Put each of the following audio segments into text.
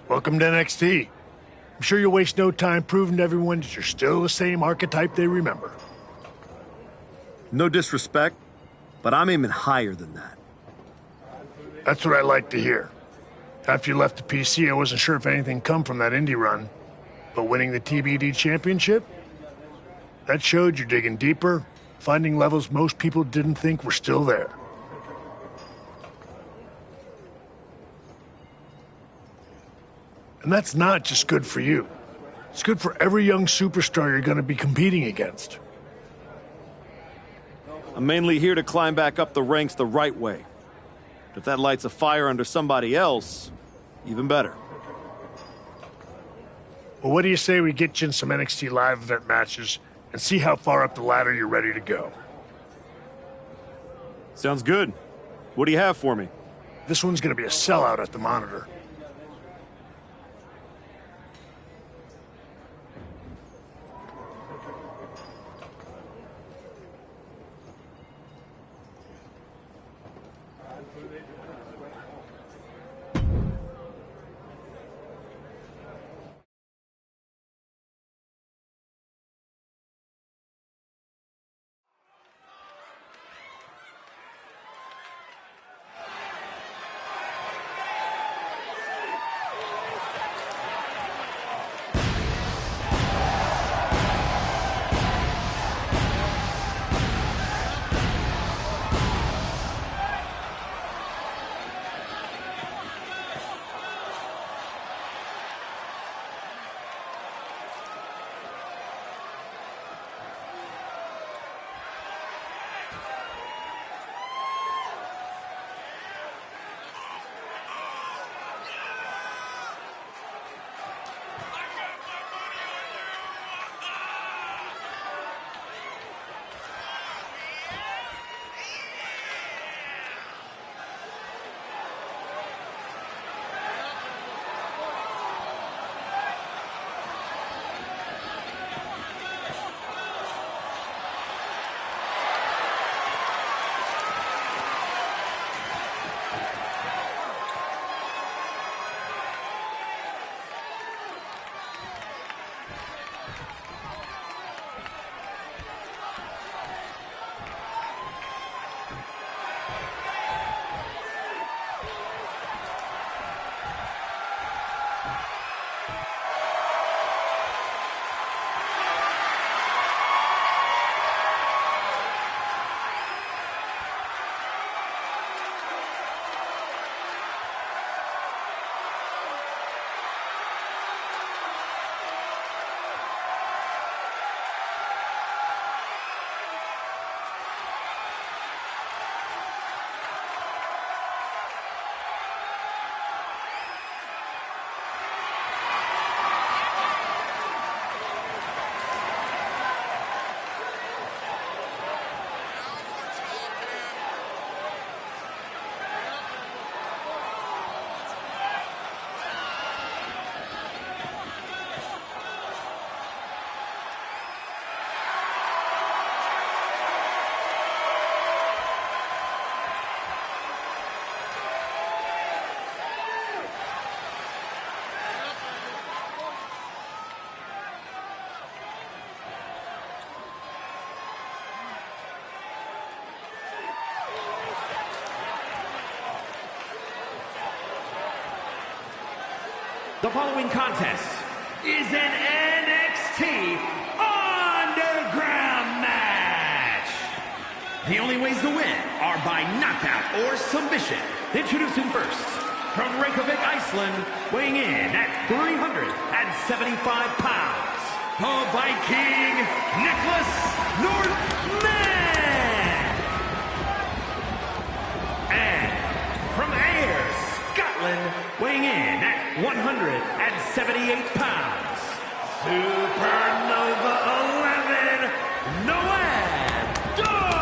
Welcome to NXT. I'm sure you'll waste no time proving to everyone that you're still the same archetype they remember. No disrespect, but I'm aiming higher than that. That's what I like to hear. After you left the PC, I wasn't sure if anything come from that indie run. But winning the TBD championship? That showed you're digging deeper, finding levels most people didn't think were still there. And that's not just good for you. It's good for every young superstar you're going to be competing against. I'm mainly here to climb back up the ranks the right way. If that lights a fire under somebody else, even better. Well, what do you say we get you in some NXT live event matches and see how far up the ladder you're ready to go? Sounds good. What do you have for me? This one's going to be a sellout at the monitor. The following contest is an NXT Underground match. The only ways to win are by knockout or submission. Introducing first, from Reykjavik, Iceland, weighing in at 375 pounds, the Viking, Nicholas Northman. And from Ayr, Scotland, weighing in at 178 pounds, Supernova 11, Noam Dar.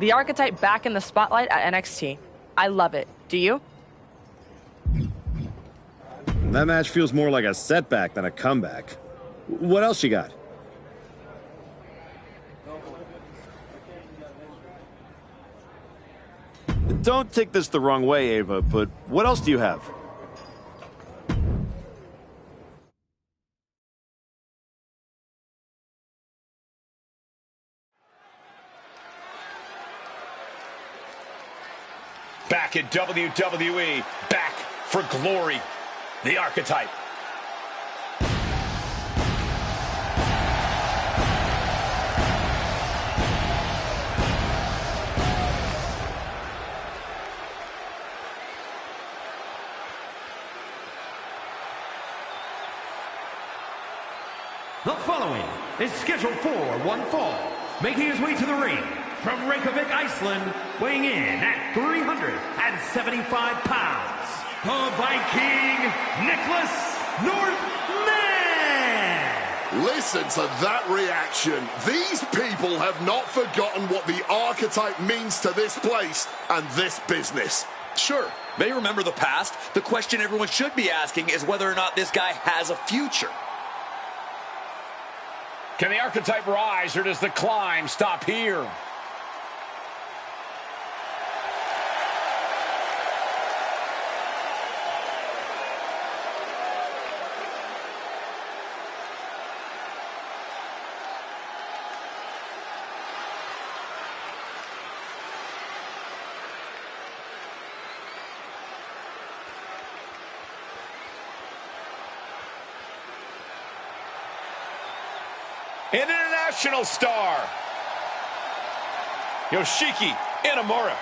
The archetype back in the spotlight at NXT. I love it. Do you? That match feels more like a setback than a comeback. What else you got? Don't take this the wrong way, Ava, but what else do you have? Back at WWE, back for glory, the archetype. The following is scheduled for one fall, making his way to the ring from Reykjavik, Iceland, weighing in at 375 pounds, the Viking, Nicholas Northman! Listen to that reaction. These people have not forgotten what the archetype means to this place and this business. Sure, they remember the past. The question everyone should be asking is whether or not this guy has a future. Can the archetype rise, or does the climb stop here? An international star, Yoshiki Inamura.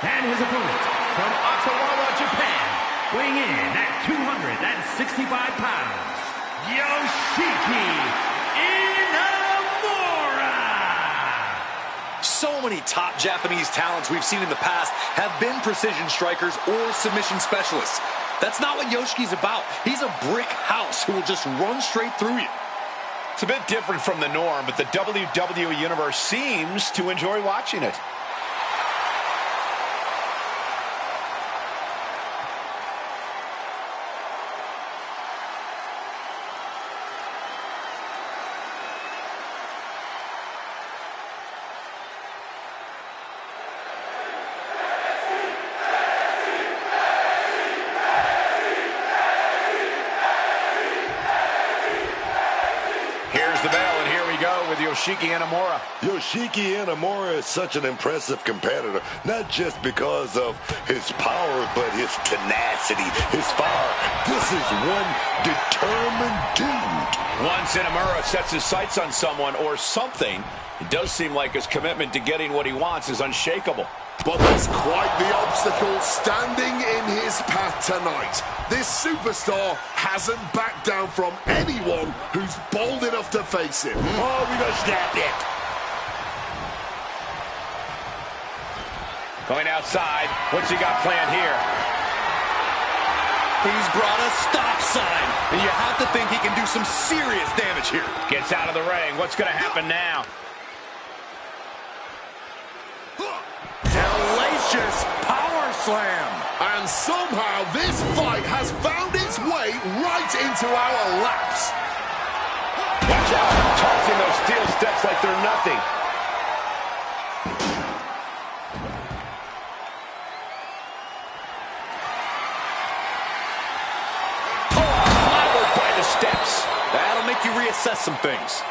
And his opponent from Ottawa, Japan, weighing in at 265 pounds, Yoshiki Inamura. So many top Japanese talents we've seen in the past have been precision strikers or submission specialists. That's not what Yoshiki's about. He's a brick house who will just run straight through you. It's a bit different from the norm, but the WWE Universe seems to enjoy watching it. The bell, and here we go with Yoshiki Inamura. Yoshiki Inamura is such an impressive competitor, not just because of his power, but his tenacity, his fire. This is one determined dude. Once Inamura sets his sights on someone or something, it does seem like his commitment to getting what he wants is unshakable. But there's quite the obstacle standing in his path tonight. This superstar hasn't backed down from anyone who's bold enough to face him. Oh, we done snapped it. Going outside. What's he got planned here? He's brought a stop sign, and you have to think he can do some serious damage here. Gets out of the ring. What's going to happen now? Hellacious power slam. And somehow this fight has found its way right into our laps. Watch out. Tossing those steel steps like they're nothing. Clobbered by the steps. That'll make you reassess some things.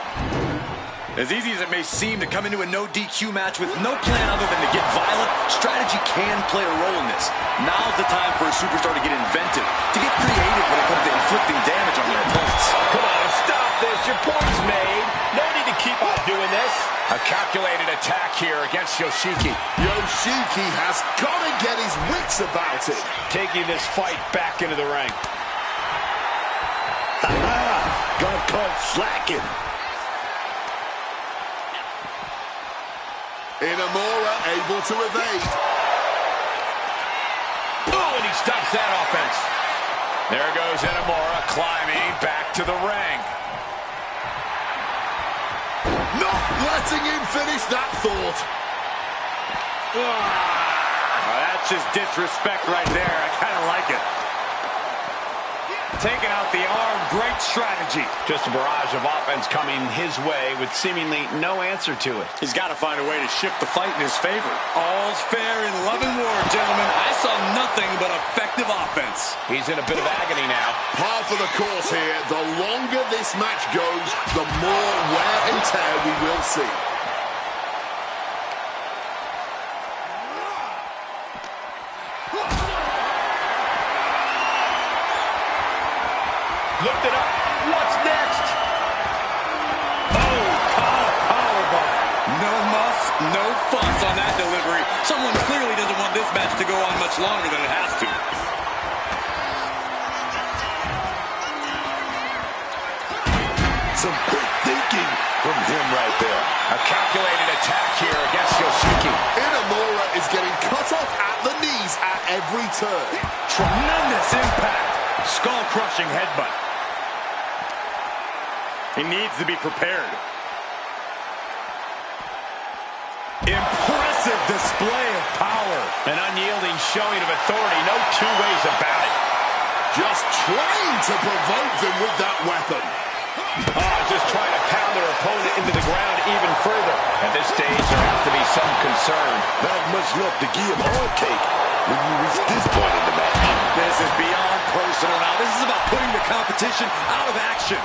As easy as it may seem to come into a no DQ match with no plan other than to get violent, strategy can play a role in this. Now's the time for a superstar to get inventive, to get creative when it comes to inflicting damage on their opponents. Come on, stop this. Your point's made. No need to keep on doing this. A calculated attack here against Yoshiki. Yoshiki has got to get his wits about it. Taking this fight back into the ring. Got caught slacking. Inamura able to evade. he stops that offense. There goes Inamura climbing back to the ring. Not letting him finish that thought. That's just disrespect right there. I kind of like it. Taking out the arm, great strategy. Just a barrage of offense coming his way with seemingly no answer to it. He's got to find a way to shift the fight in his favor. All's fair in love and war, gentlemen. I saw nothing but effective offense. He's in a bit of agony now. Par for the course here. The longer this match goes, the more wear and tear we will see. Looked it up. What's next? Oh, powerbomb. No muss, no fuss on that delivery. Someone clearly doesn't want this match to go on much longer than it has to. Some quick thinking from him right there. A calculated attack here against Yoshiki. Inamura is getting cut off at the knees at every turn. Tremendous impact. Skull-crushing headbutt. He needs to be prepared. Impressive display of power. An unyielding showing of authority. No two ways about it. Just trying to provoke them with that weapon. Just trying to pound their opponent into the ground even further. At this stage, there has to be some concern. Not much left to give or take when you reach this point in the match. This is beyond personal now. This is about putting the competition out of action.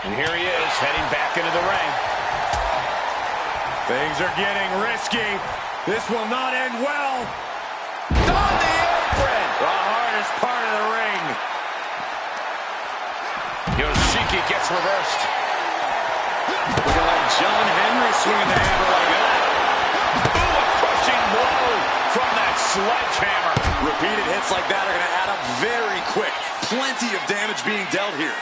And here he is, heading back into the ring. Things are getting risky. This will not end well. On the apron! The hardest part of the ring. Yoshiki gets reversed. We're going to let John Henry swing the hammer like that. Ooh, a crushing blow from that sledgehammer. Repeated hits like that are going to add up very quick. Plenty of damage being dealt here.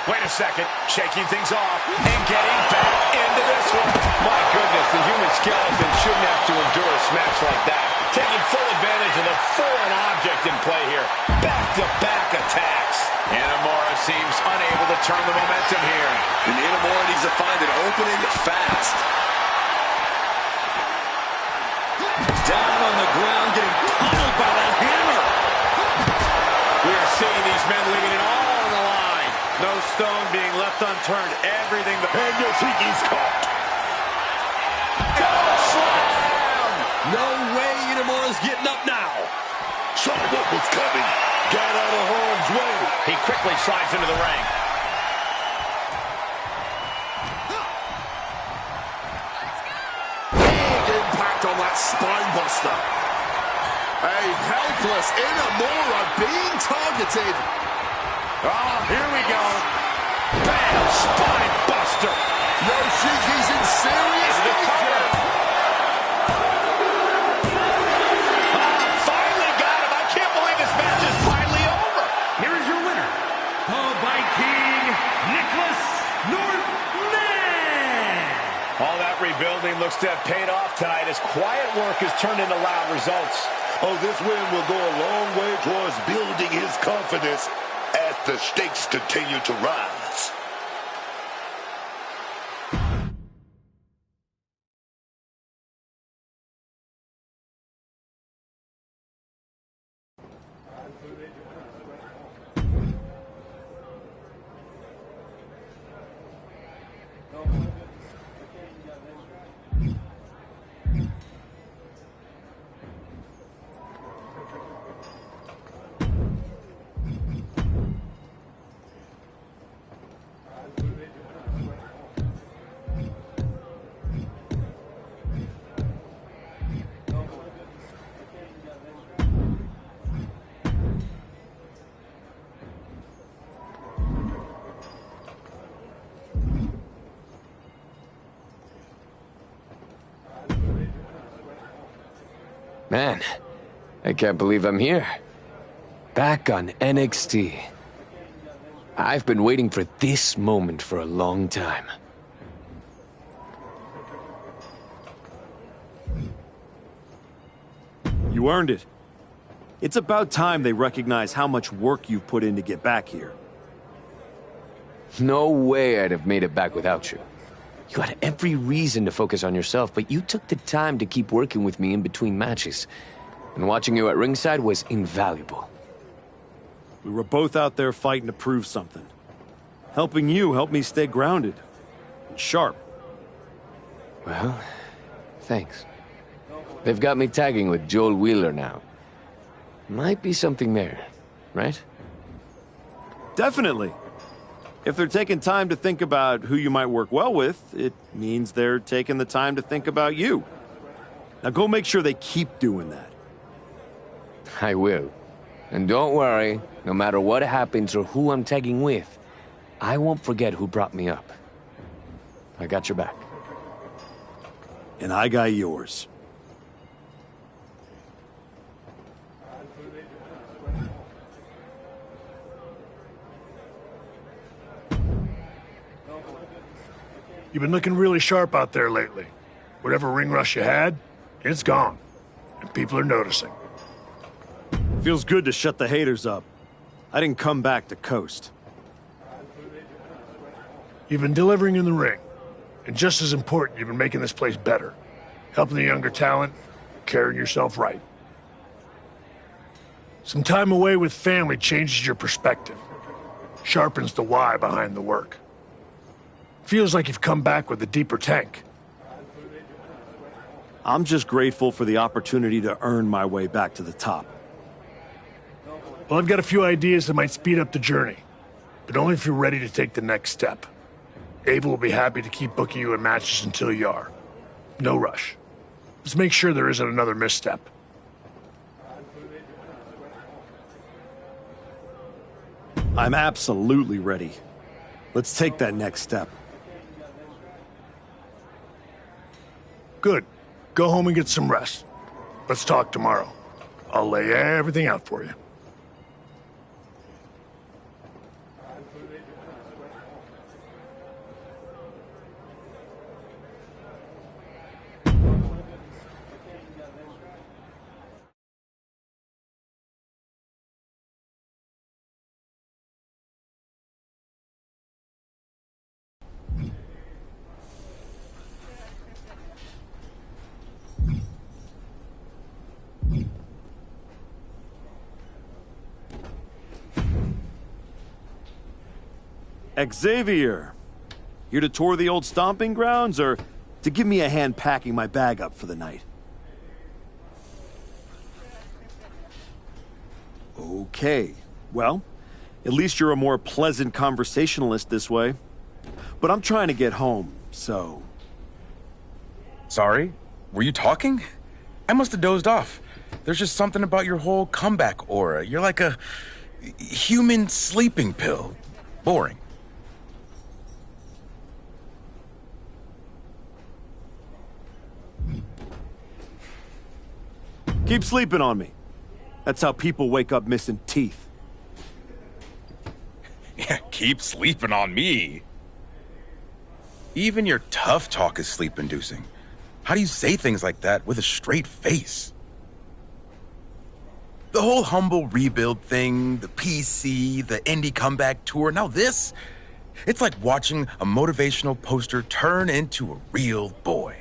Wait a second, shaking things off and getting back into this one. My goodness, the human skeleton shouldn't have to endure a smash like that. Taking full advantage of the foreign object in play here. Back-to-back attacks. Inamura seems unable to turn the momentum here. And Inamura needs to find an opening fast. Down on the ground, getting pummeled by that hammer. We are seeing these men leaving it all on the line. No stone being left unturned. Everything. And Yoshiki's caught. Slam! No way Inamura's getting up now. Saw what was coming. Got out of harm's way. He quickly slides into the ring. Big impact on that spine buster. A helpless Inamura being targeted. Oh, here we go. Bam! Spine buster. Yoshiki's in serious danger. Finally got him. I can't believe this match is finally over. Here is your winner, the Viking, Nicholas Northman. All that rebuilding looks to have paid off tonight as quiet work has turned into loud results. Oh, this win will go a long way towards building his confidence as the stakes continue to rise. Man, I can't believe I'm here. Back on NXT. I've been waiting for this moment for a long time. You earned it. It's about time they recognize how much work you've put in to get back here. No way I'd have made it back without you. You had every reason to focus on yourself, but you took the time to keep working with me in between matches. And watching you at ringside was invaluable. We were both out there fighting to prove something. Helping you helped me stay grounded and sharp. Well, thanks. They've got me tagging with Joel Wheeler now. Might be something there, right? Definitely. If they're taking time to think about who you might work well with, it means they're taking the time to think about you. Now go make sure they keep doing that. I will. And don't worry, no matter what happens or who I'm tagging with, I won't forget who brought me up. I got your back. And I got yours. You've been looking really sharp out there lately. Whatever ring rush you had, it's gone. And people are noticing. Feels good to shut the haters up. I didn't come back to coast. You've been delivering in the ring. And just as important, you've been making this place better. Helping the younger talent, carrying yourself right. Some time away with family changes your perspective. Sharpens the why behind the work. Feels like you've come back with a deeper tank. I'm just grateful for the opportunity to earn my way back to the top. Well, I've got a few ideas that might speed up the journey, but only if you're ready to take the next step. Ava will be happy to keep booking you in matches until you are. No rush. Let's make sure there isn't another misstep. I'm absolutely ready. Let's take that next step. Good. Go home and get some rest. Let's talk tomorrow. I'll lay everything out for you. Xavier, here to tour the old stomping grounds or to give me a hand packing my bag up for the night? Okay, well, at least you're a more pleasant conversationalist this way. But I'm trying to get home, so... Sorry? Were you talking? I must have dozed off. There's just something about your whole comeback aura. You're like a human sleeping pill. Boring. Keep sleeping on me. That's how people wake up missing teeth. Yeah, keep sleeping on me. Even your tough talk is sleep-inducing. How do you say things like that with a straight face? The whole humble rebuild thing, the PC, the indie comeback tour, now this? It's like watching a motivational poster turn into a real boy.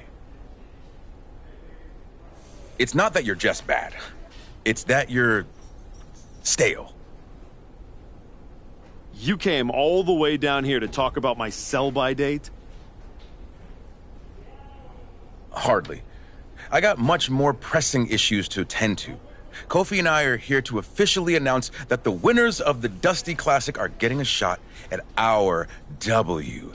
It's not that you're just bad. It's that you're stale. You came all the way down here to talk about my sell-by date? Hardly. I got much more pressing issues to attend to. Kofi and I are here to officially announce that the winners of the Dusty Classic are getting a shot at our WWE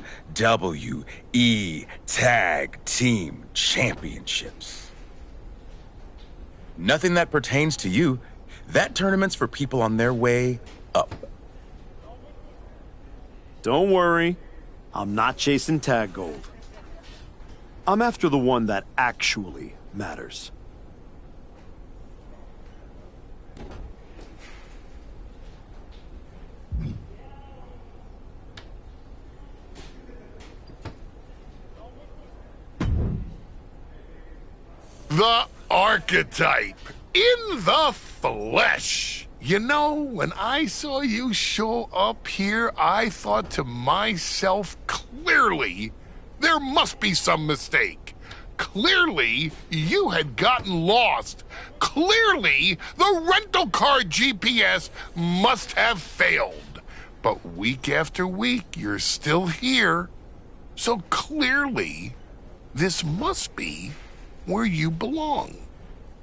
Tag Team Championships. Nothing that pertains to you. That tournament's for people on their way up. Don't worry. I'm not chasing tag gold. I'm after the one that actually matters. The archetype. in the flesh. You know, when I saw you show up here, I thought to myself, clearly, there must be some mistake. Clearly, you had gotten lost. Clearly, the rental car GPS must have failed. But week after week, you're still here. So clearly, this must be where you belong.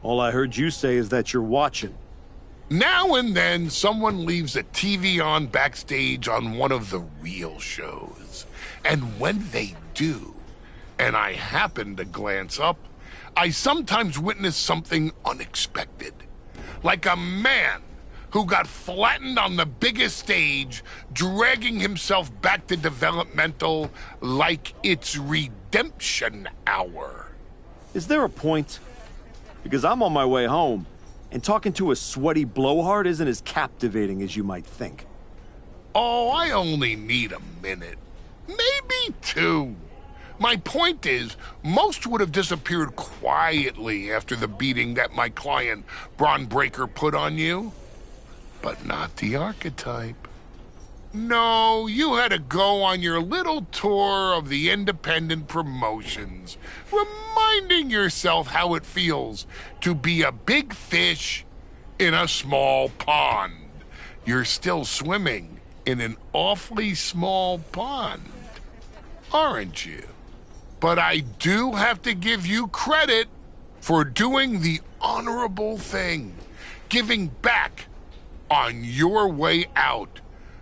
All I heard you say is that you're watching. Now and then, someone leaves a TV on backstage on one of the real shows. And when they do, and I happen to glance up, I sometimes witness something unexpected. Like a man who got flattened on the biggest stage, dragging himself back to developmental like it's redemption hour. Is there a point? Because I'm on my way home, and talking to a sweaty blowhard isn't as captivating as you might think. Oh, I only need a minute. Maybe two. My point is, most would have disappeared quietly after the beating that my client, Braun Breaker, put on you. But not the archetype. No, you had to go on your little tour of the independent promotions, reminding yourself how it feels to be a big fish in a small pond. You're still swimming in an awfully small pond, aren't you? But I do have to give you credit for doing the honorable thing, giving back on your way out,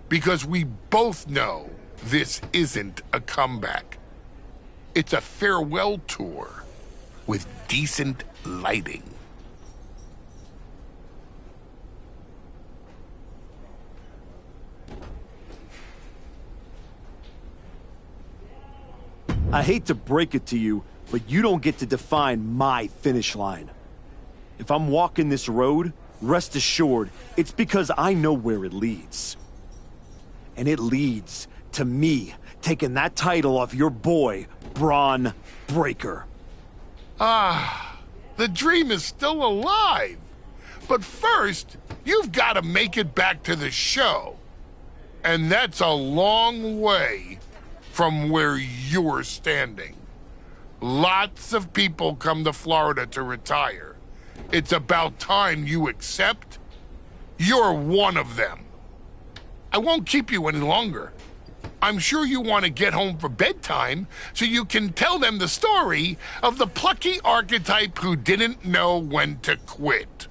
because we both know this isn't a comeback. It's a farewell tour with decent lighting. I hate to break it to you, but you don't get to define my finish line. If I'm walking this road, rest assured, it's because I know where it leads. And it leads to me taking that title off your boy, Braun Breaker. Ah, the dream is still alive. But first, you've got to make it back to the show. And that's a long way from where you're standing. Lots of people come to Florida to retire. It's about time you accept you're one of them. I won't keep you any longer. I'm sure you want to get home for bedtime so you can tell them the story of the plucky archetype who didn't know when to quit.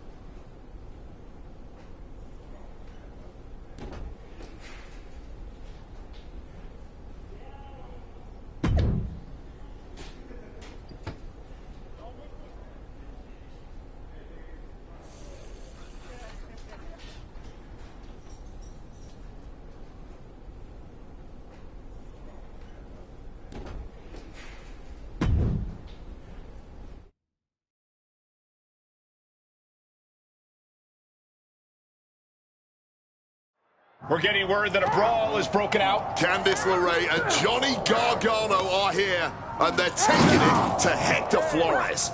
We're getting word that a brawl is broken out. Candice LeRae and Johnny Gargano are here, and they're taking it to Hector Flores.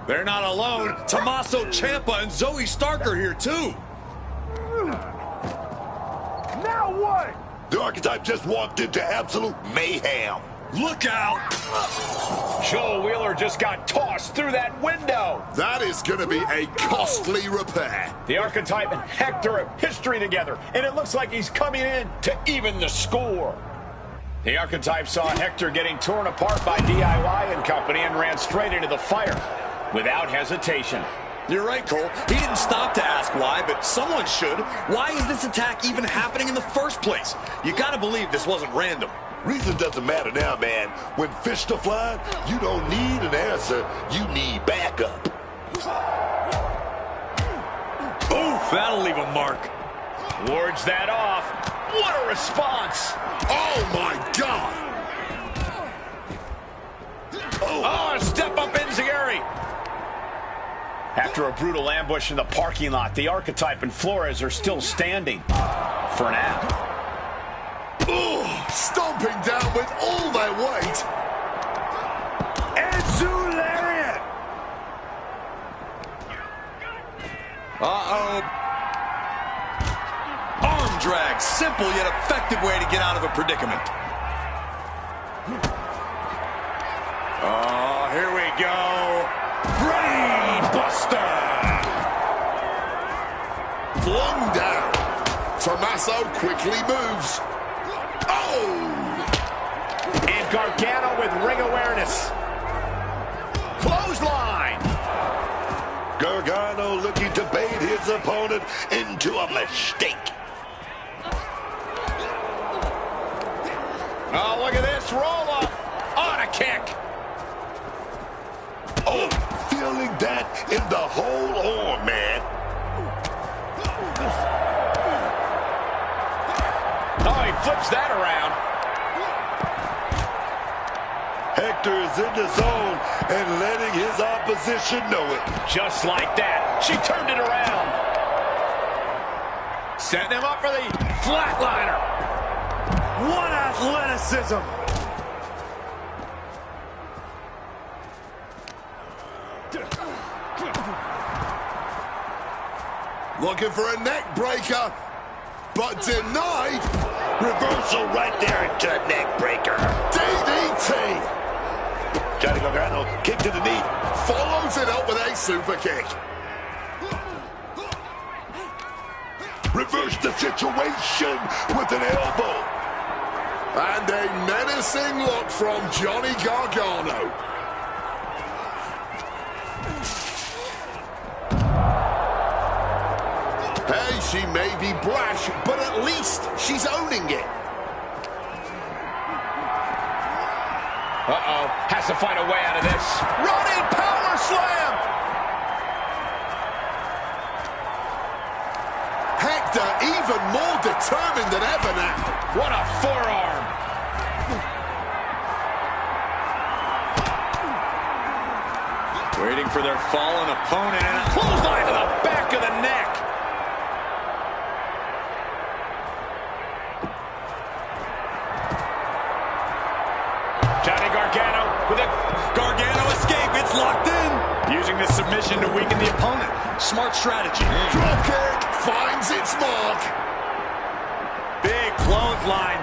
They're not alone. Tommaso Ciampa and Zoe Stark are here, too. Now what? The archetype just walked into absolute mayhem. Look out! Joe Wheeler just got tossed through that window. That is going to be a costly repair. The archetype and Hector have history together, and it looks like he's coming in to even the score. The archetype saw Hector getting torn apart by DIY and company and ran straight into the fire without hesitation. You're right, Cole. He didn't stop to ask why, but someone should. Why is this attack even happening in the first place? You gotta believe this wasn't random. Reason doesn't matter now, man. When fish are flying, you don't need an answer. You need backup. Oof, that'll leave a mark. Wards that off. What a response. Oh, my God. Oh, step up Enziguri. After a brutal ambush in the parking lot, the archetype and Flores are still standing. For now. Oh, stomping down with all their weight. Enzu Lariat. Uh-oh. Arm drag. Simple yet effective way to get out of a predicament. Oh, here we go. Brain Buster. Flung down. Tommaso quickly moves. Oh! And Gargano with ring awareness. Clothesline. Gargano looking to bait his opponent into a mistake. Oh, look at this. Roll up. On a kick. Oh, feeling that in the whole arm, man. Oh, he flips that around. Hector is in the zone and letting his opposition know it. Just like that. She turned it around. Setting him up for the flatliner. What athleticism! Looking for a neck breaker, but denied. Reversal right there into a neck breaker. DDT. Johnny Gargano kick to the knee. Follows it up with a super kick. Reverse the situation with an elbow. And a menacing look from Johnny Gargano. Hey, she may be brash, but at least she's owning it. Uh-oh. Has to find a way out of this. Running power slam. Hector even more determined than ever now. What a forearm. Waiting for their fallen opponent and a Clothesline to the back of the neck. Johnny Gargano with a Gargano escape. It's locked in. Using this submission to weaken the opponent. Smart strategy. Drop kick finds its mark. big clothesline.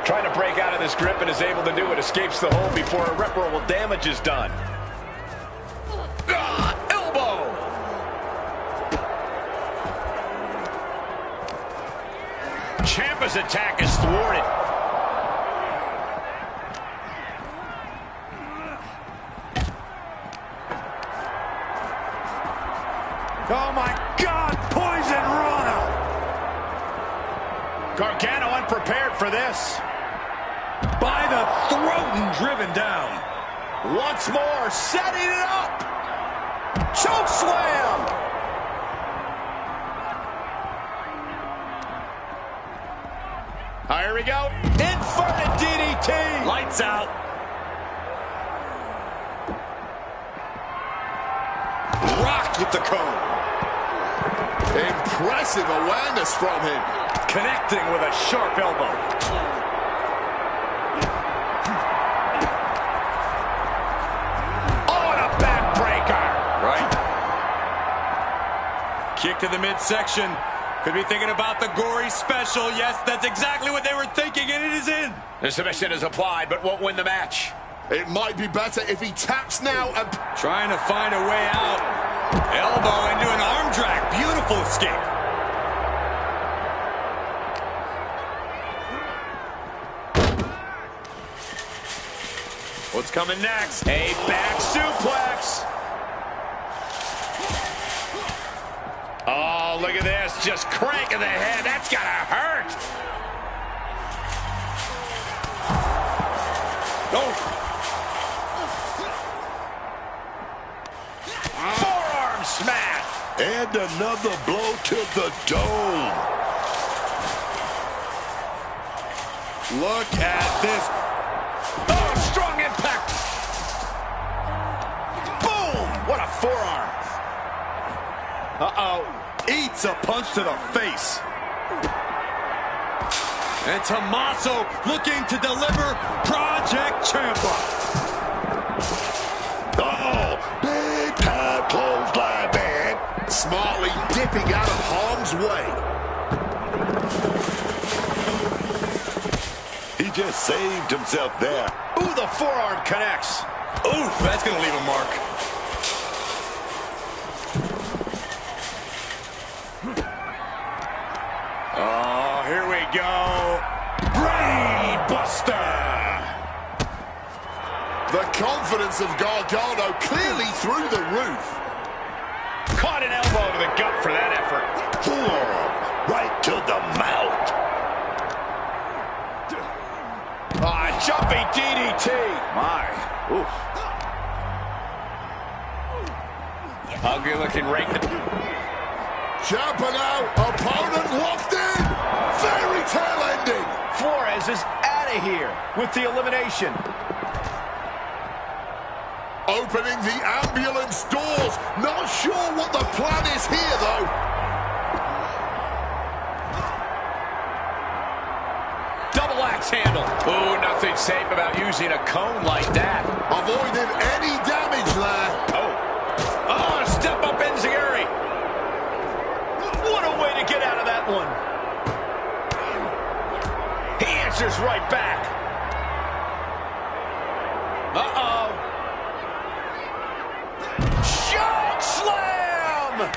Trying to break out of this grip and is able to do it. Escapes the hold before irreparable damage is done. Elbow! Ciampa's attack is thwarted. Oh my God, Poison Rana! Gargano unprepared for this. By the throat and driven down. Once more, setting it up. Choke slam. Here we go. Inverted DDT. Lights out. Rocked with the cone. Impressive awareness from him. Connecting with a sharp elbow. Oh, and a backbreaker. Right. Kick to the midsection. Could be thinking about the gory special. Yes, that's exactly what they were thinking, and it is in. The submission is applied, but won't win the match. It might be better if he taps now and... Trying to find a way out. Elbow into an arm drag. Beautiful escape. What's coming next? A back suplex. Oh, look at this. Just cranking the head. That's gotta hurt. Oh. Forearm smash. And another blow to the dome. Look at this. Oh, strong impact. Boom. What a forearm. Uh-oh. Eats a punch to the face. And Tommaso looking to deliver Project Ciampa. smartly dipping out of harm's way. He just saved himself there. Ooh, the forearm connects. Ooh, that's going to leave a mark. Oh, here we go. Brain Buster. The confidence of Gargano clearly through the roof. Caught an elbow to the gut for that effort. Forearm right to the mouth. Jumping DDT. My. Oof. Ugly looking rake. Ciampa now, opponent locked in. Fairy tale ending. Flores is out of here with the elimination. Opening the ambulance doors. Not sure what the plan is here, though. Double axe handle. Ooh, nothing safe about using a cone like that. Avoided any damage there. Oh, step up Enziguri. What a way to get out of that one. He answers right back. Uh-oh. Choke slam!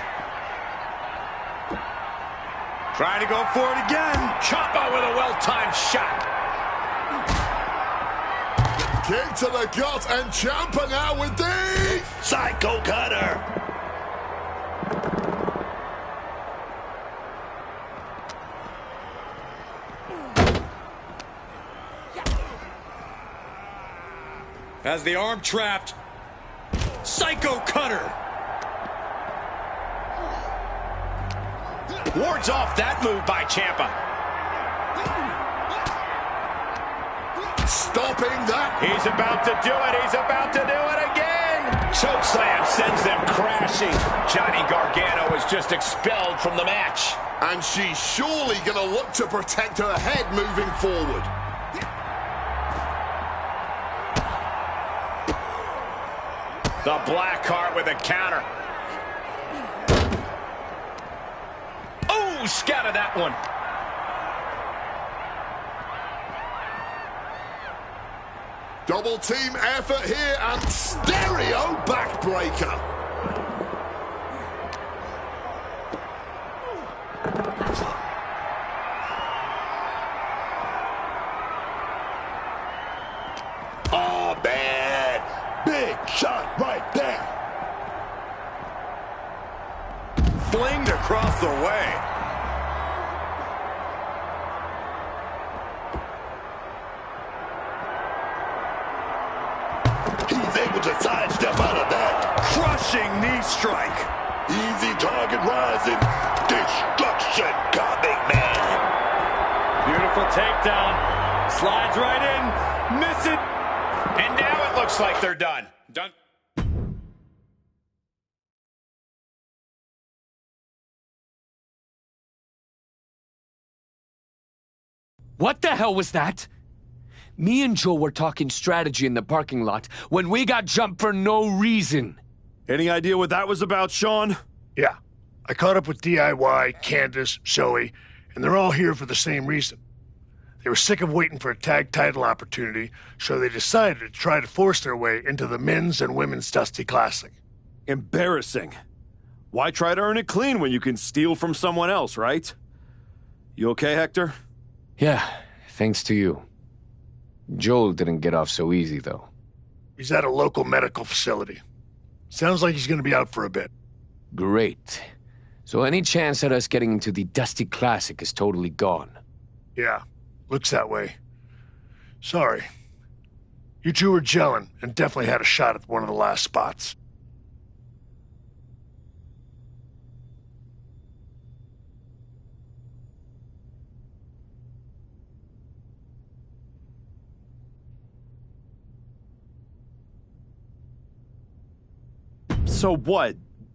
Trying to go for it again. Ciampa with a well-timed shot. Kick to the gut, and Ciampa now with the Psycho Cutter. Has the arm trapped. Psycho Cutter. Wards off that move by Ciampa. stopping that. He's about to do it. He's about to do it again. Chokeslam sends them crashing. Johnny Gargano is just expelled from the match. And she's surely going to look to protect her head moving forward. The Blackheart with a counter. Oh, scouted that one. Double team effort here and stereo backbreaker. Oh, man. Big shot right there. Flinged across the way. He's able to sidestep out of that. Crushing knee strike. Easy target rising. Destruction coming, man. Beautiful takedown. Slides right in. Miss it. And now it looks like they're done. Done. What the hell was that? Me and Joe were talking strategy in the parking lot when we got jumped for no reason. Any idea what that was about, Sean? Yeah. I caught up with DIY, Candace, Zoe, and they're all here for the same reason. They were sick of waiting for a tag title opportunity, so they decided to try to force their way into the men's and women's Dusty Classic. Embarrassing. Why try to earn it clean when you can steal from someone else, right? You okay, Hector? Yeah, thanks to you. Joel didn't get off so easy, though. He's at a local medical facility. Sounds like he's going to be out for a bit. Great. So any chance at us getting into the Dusty Classic is totally gone. Yeah, looks that way. Sorry. You two were gelling and definitely had a shot at one of the last spots. So what?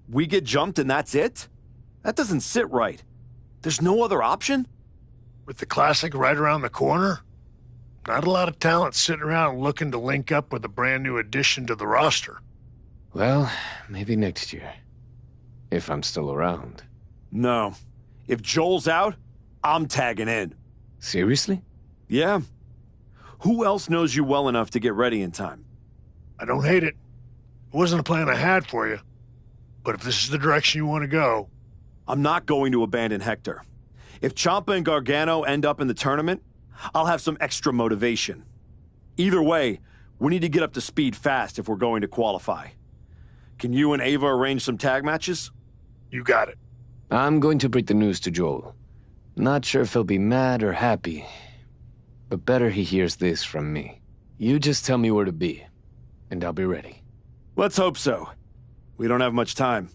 We get jumped and that's it? That doesn't sit right. There's no other option? With the Classic right around the corner, not a lot of talent sitting around looking to link up with a brand new addition to the roster. Well, maybe next year. If I'm still around. No. If Joel's out, I'm tagging in. Seriously? Yeah. Who else knows you well enough to get ready in time? I don't hate it. It wasn't a plan I had for you. But if this is the direction you want to go... I'm not going to abandon Hector. If Ciampa and Gargano end up in the tournament, I'll have some extra motivation. Either way, we need to get up to speed fast if we're going to qualify. Can you and Ava arrange some tag matches? You got it. I'm going to break the news to Joel. Not sure if he'll be mad or happy, but better he hears this from me. You just tell me where to be, and I'll be ready. Let's hope so. We don't have much time.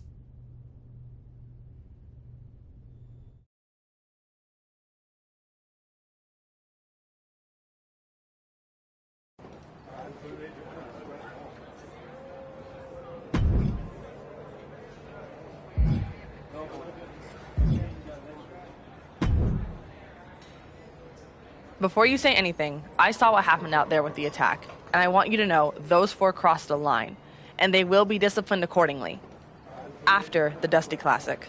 Before you say anything, I saw what happened out there with the attack, and I want you to know those four crossed a line, and they will be disciplined accordingly. After the Dusty Classic.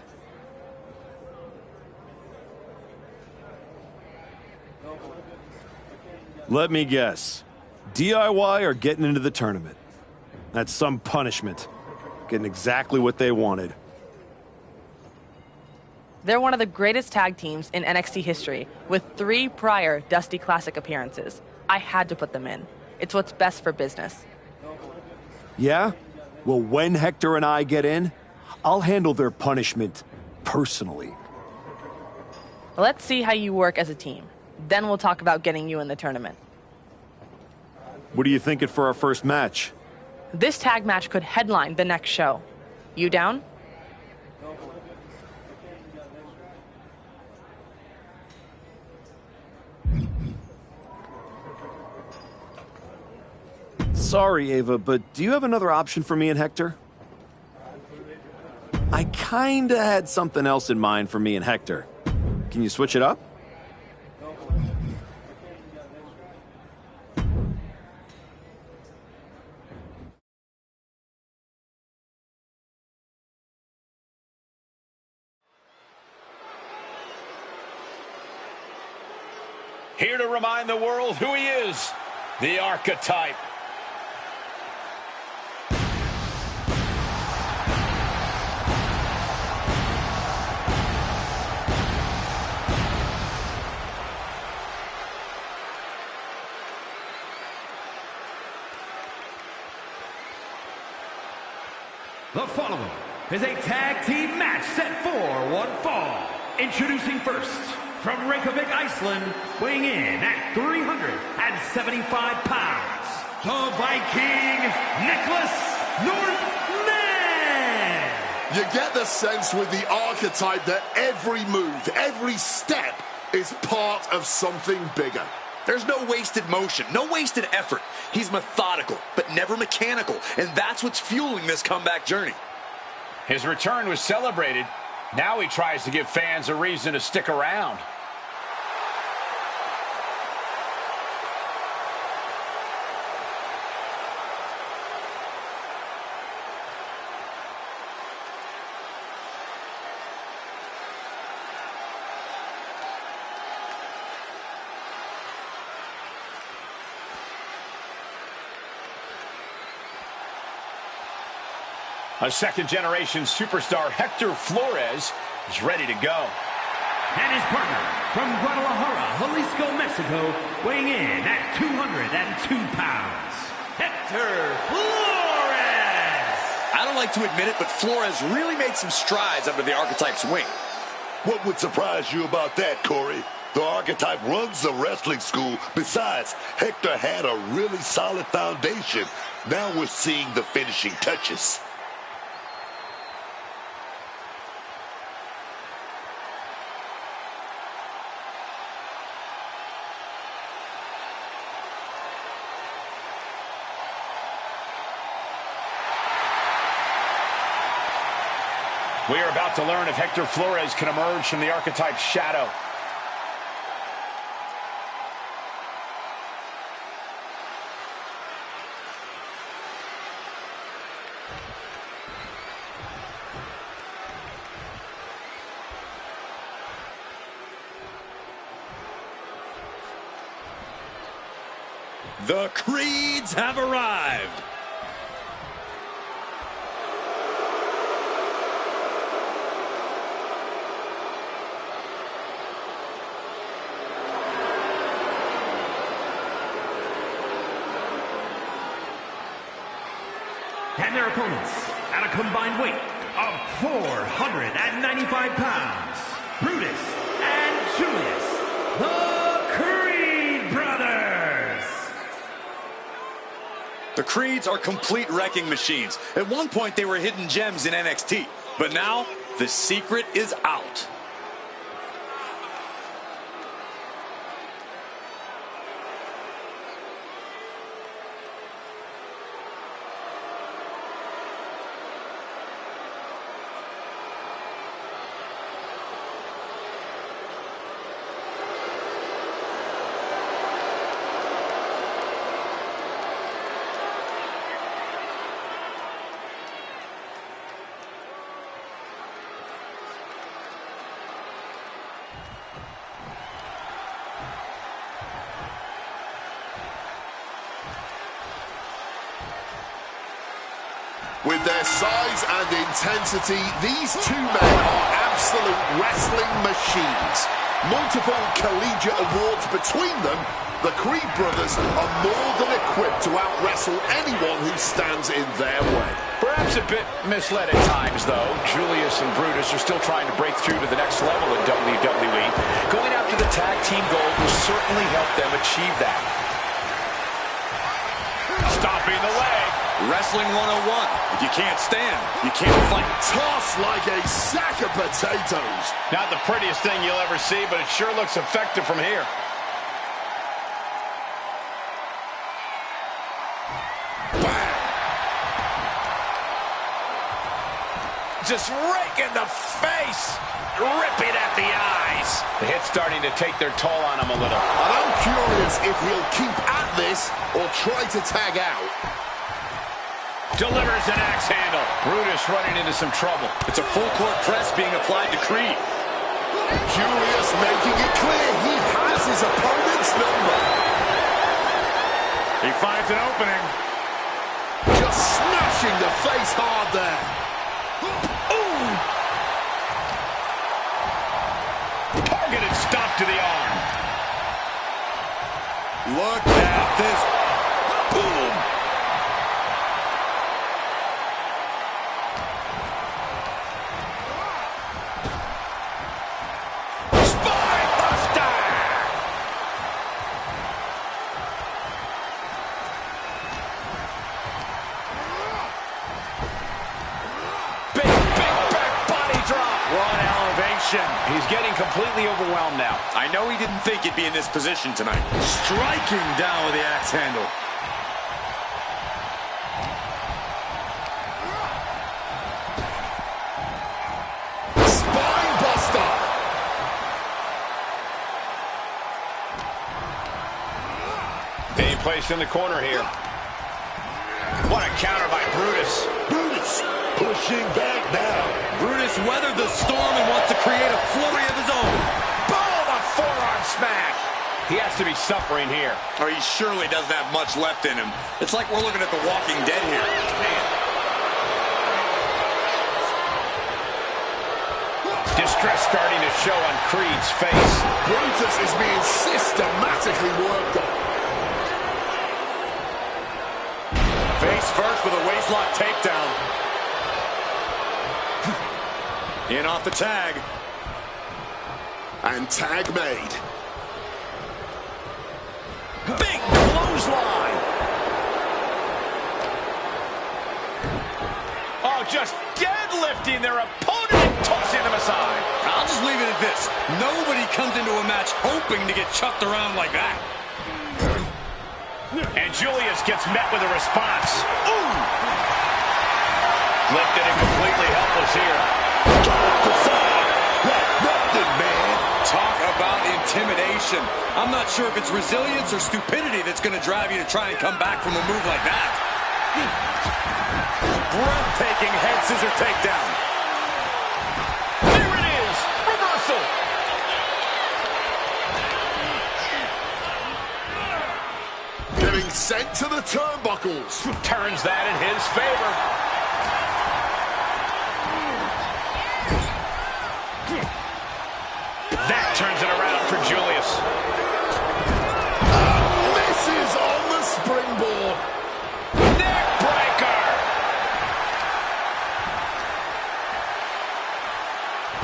Let me guess. DIY or getting into the tournament? That's some punishment. Getting exactly what they wanted. They're one of the greatest tag teams in NXT history, with 3 prior Dusty Classic appearances. I had to put them in. It's what's best for business. Yeah? Well, when Hector and I get in, I'll handle their punishment personally. Let's see how you work as a team. Then we'll talk about getting you in the tournament. What are you thinking for our first match? This tag match could headline the next show. You down? Sorry, Ava, but do you have another option for me and Hector? I kinda had something else in mind for me and Hector. Can you switch it up? Here to remind the world who he is, the Archetype. The following is a tag team match set for one fall. Introducing first, from Reykjavik, Iceland, weighing in at 375 pounds, the Viking, Nicholas Northman! You get the sense with the Archetype that every move, every step is part of something bigger. There's no wasted motion, no wasted effort. He's methodical, but never mechanical, and that's what's fueling this comeback journey. His return was celebrated. Now he tries to give fans a reason to stick around. A second-generation superstar, Hector Flores, is ready to go. And his partner, from Guadalajara, Jalisco, Mexico, weighing in at 202 pounds, Hector Flores! I don't like to admit it, but Flores really made some strides under the Archetype's wing. What would surprise you about that, Corey? The Archetype runs the wrestling school. Besides, Hector had a really solid foundation. Now we're seeing the finishing touches. We are about to learn if Hector Flores can emerge from the Archetype's shadow. The Creeds have arrived. And their opponents, at a combined weight of 495 pounds, Brutus and Julius, the Creed Brothers. The Creeds are complete wrecking machines. At one point, they were hidden gems in NXT, but now the secret is out. With their size and intensity, these two men are absolute wrestling machines. Multiple collegiate awards between them, the Creed brothers are more than equipped to out-wrestle anyone who stands in their way. Perhaps a bit misled at times, though. Julius and Brutus are still trying to break through to the next level in WWE. Going after the tag team gold will certainly help them achieve that. Stopping the leg. Wrestling 101. If you can't stand, you can't fight. Tossed like a sack of potatoes. Not the prettiest thing you'll ever see, but it sure looks effective from here. Bang! Just rake in the face. Ripping at the eyes. The hit's starting to take their toll on him a little. And I'm curious if he'll keep at this or try to tag out. Delivers an axe handle. Brutus running into some trouble. It's a full court press being applied to Creed. Julius making it clear he has his opponent's number. He finds an opening. Just smashing the face hard there. Ooh! Targeted stop to the arm. Look at this. Boom! He's getting completely overwhelmed now. I know he didn't think he'd be in this position tonight. Striking down with the axe handle. Spine buster. Being placed in the corner here. What a counter by Brutus. Brutus pushing back now. Brutus weathered the storm and wants to create a flurry of his own. Boom! A forearm smash. He has to be suffering here. Or he surely doesn't have much left in him. It's like we're looking at The Walking Dead here. Man. Distress starting to show on Creed's face. Brutus is being systematically worked on. Face first with a waistlock takedown. In off the tag. And tag made. Big clothesline. Oh, just deadlifting their opponent and tossing them aside. I'll just leave it at this. Nobody comes into a match hoping to get chucked around like that. And Julius gets met with a response. Ooh! Lifted and completely helpless here. Nothing, man. Talk about intimidation. I'm not sure if it's resilience or stupidity that's going to drive you to try and come back from a move like that. Breathtaking head scissor takedown. There it is. Reversal. Getting sent to the turnbuckles. Turns that in his favor. That turns it around for Julius. Misses on the springboard. Neck breaker.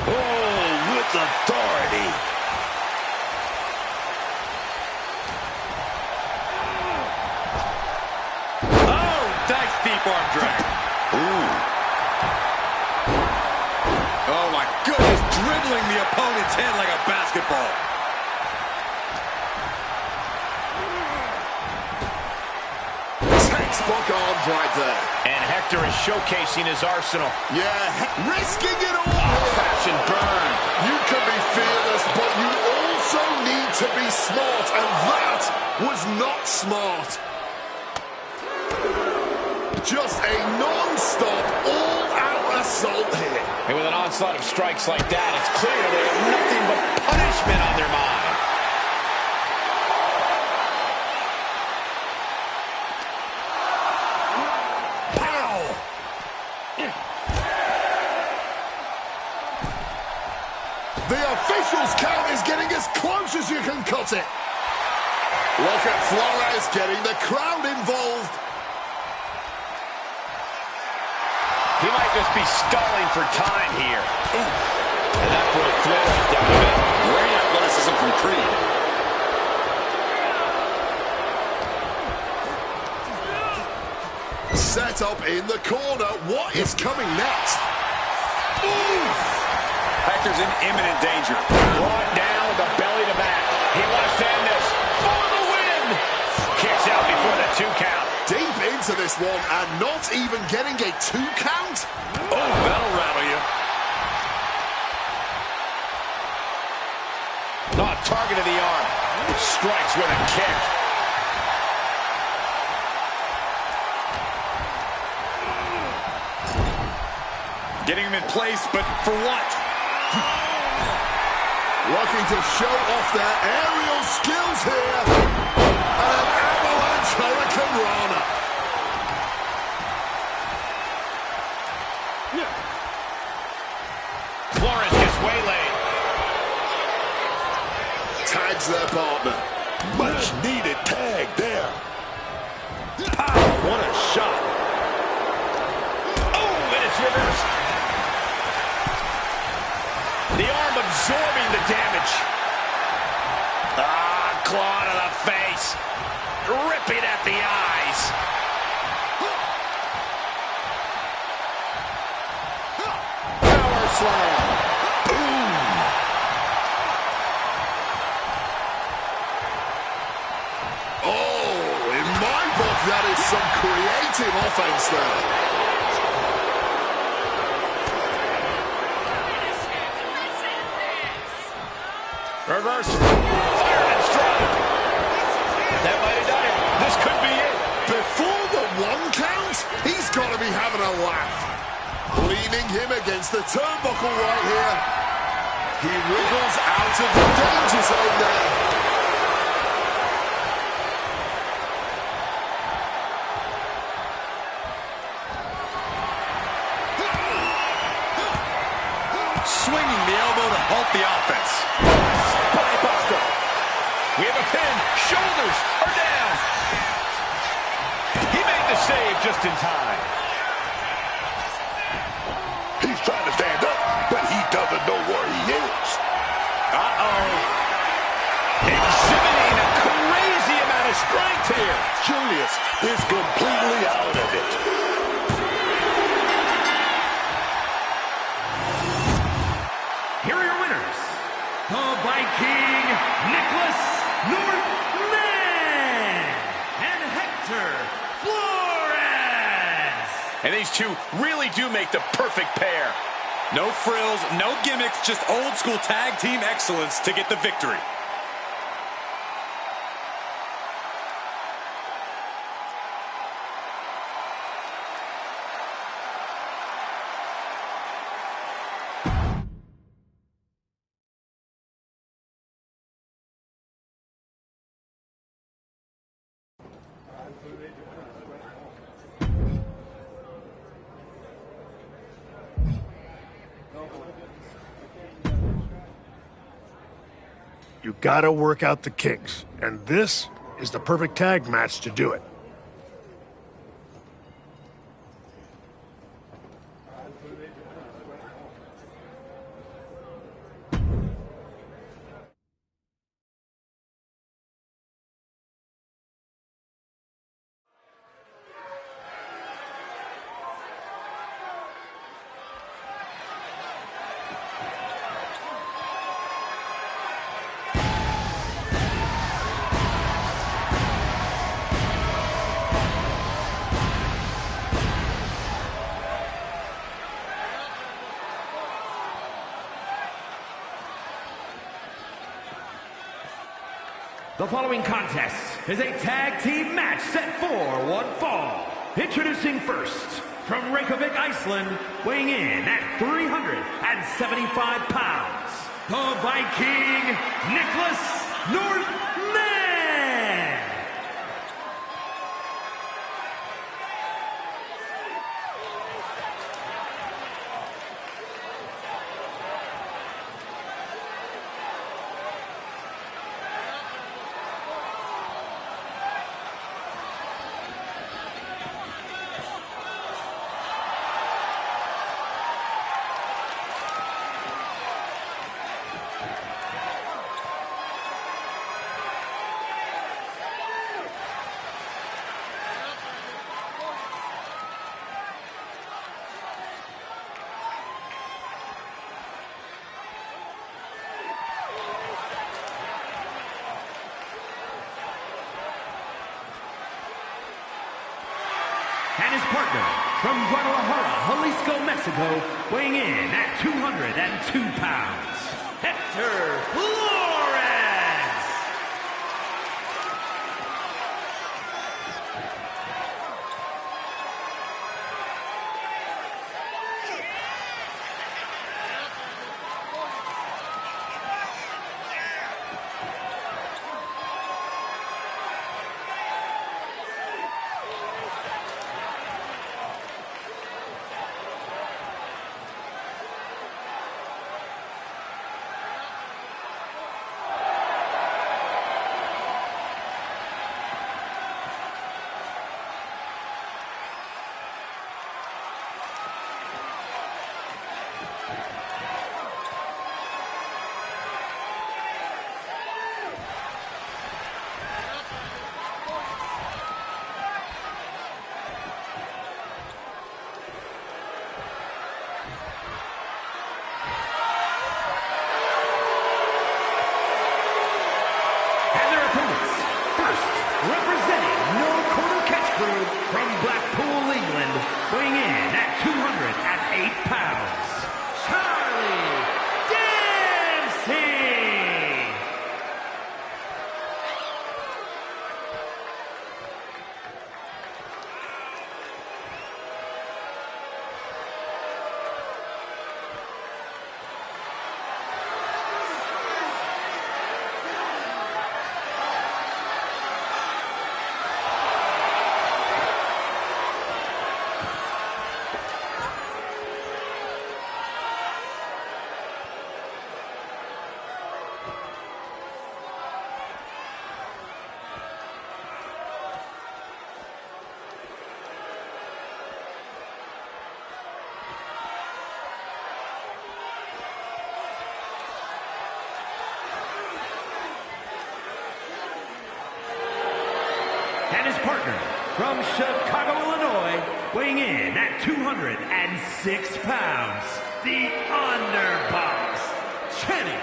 Oh, with authority. Oh, nice deep arm drag. Ooh. Oh my goodness, dribbling the opponent's head like a basketball. Textbook arm drag there. And Hector is showcasing his arsenal. Yeah, risking it all here. Crash and burn. You can be fearless, but you also need to be smart, and that was not smart. Just a non-stop, all-out assault here. And with an onslaught of strikes like that, it's clear they have nothing but punishment on their mind. Pow! The official's count is getting as close as you can cut it. Look at Flores getting the crowd involved. He might just be stalling for time here. And that broke Flores down a bit. Great athleticism from Creed. Set up in the corner. What is coming next? Oof! Hector's in imminent danger. Brought down with the belly to back. He wants to end this for the win. Kicks out before the 2 count. Deep into this one and not even getting a 2 count? Oh, that'll rattle you. Not target of the arm. Strikes with a kick. Getting him in place, but for what? Looking to show off their aerial skills here. And an avalanche hurricane rana. Flores gets waylaid. Tags their partner. Much needed tag there. Pow! What a shot. Oh, and it's reversed. The arm absorbing the damage. Ah, claw to the face. Ripping at the eyes. Power slam. Boom. Oh, in my book, that is some creative offense there. Reverse. Fire and strike. That might have done it. This could be it. Before the 1 count, he's got to be having a laugh. Leaning him against the turnbuckle right here. He wriggles out of the danger zone there. Swinging the elbow to halt the offense. We have a pin. Shoulders are down. He made the save just in time. He's trying to stand up, but he doesn't know where he is. Uh-oh. Exhibiting a crazy amount of strength here. Julius is completely out of it. Here are your winners. The Viking, Nicholas Northman, and Hector Flores. And these two really do make the perfect pair. No frills, no gimmicks, just old school tag team excellence to get the victory. You gotta work out the kinks, and this is the perfect tag match to do it. The following contest is a tag team match set for one fall. Introducing first, from Reykjavik, Iceland, weighing in at 375 pounds, the Viking, Nicholas Northman! And his partner, from Guadalajara, Jalisco, Mexico, weighing in at 202 pounds, Hector Flores! Weighing in at 208 pounds, Charlie Dempsey! And his partner, from Chicago, Illinois, weighing in at 206 pounds, the Underbox, Chenny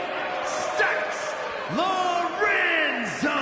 Stacks Lorenzo!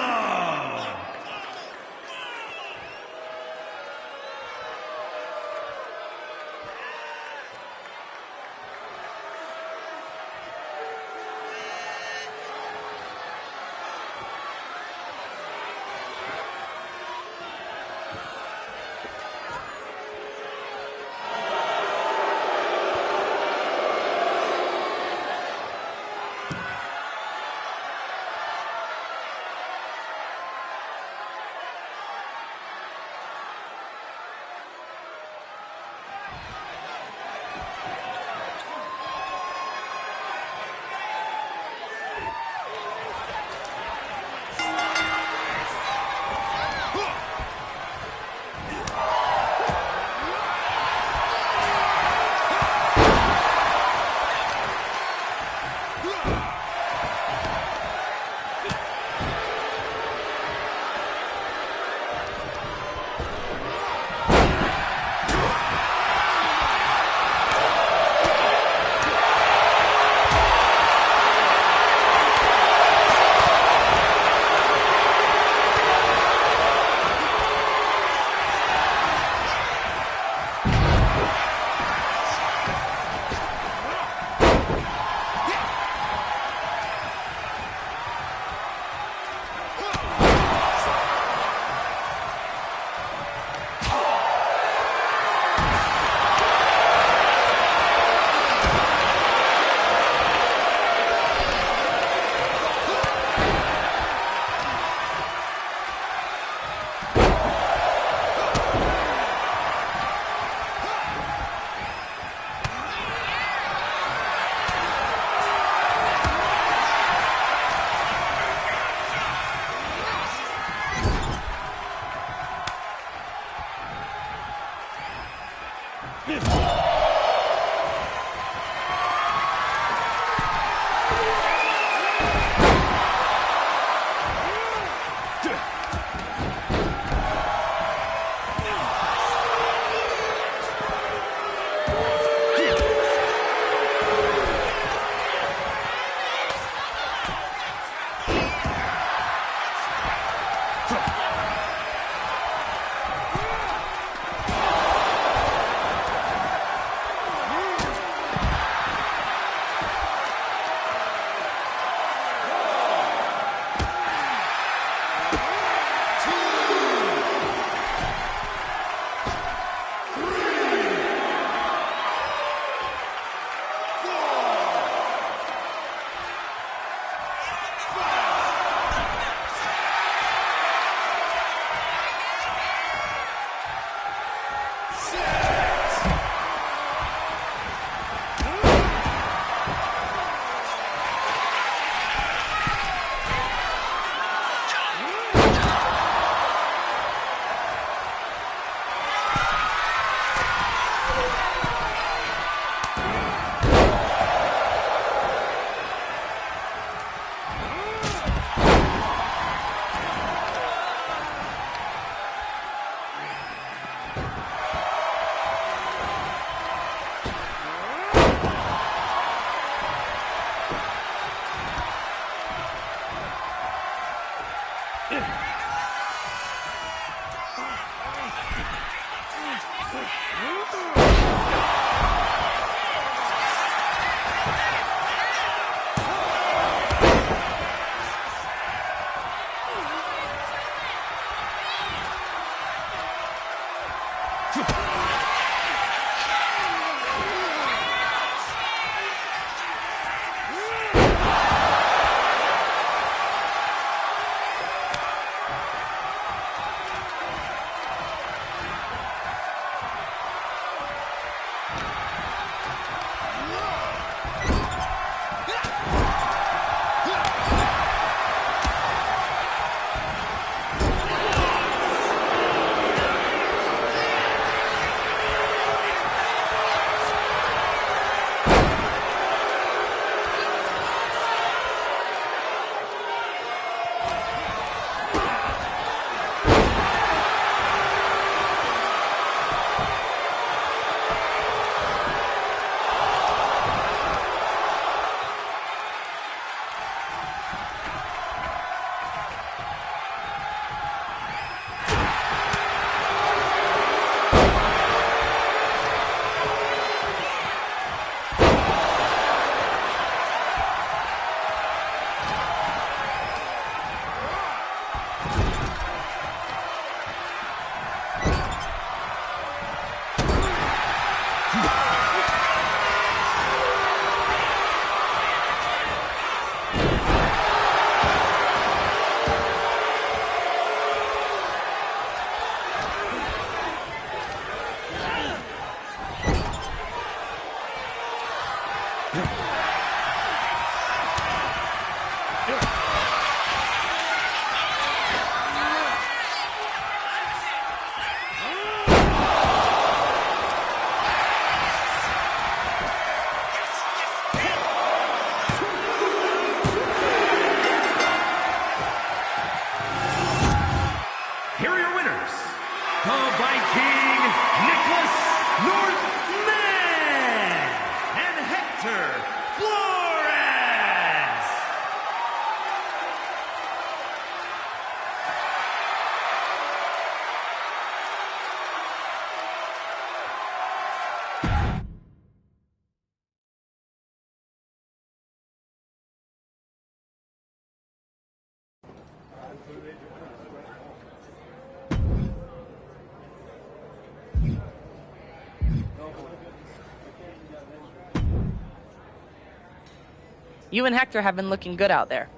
You and Hector have been looking good out there.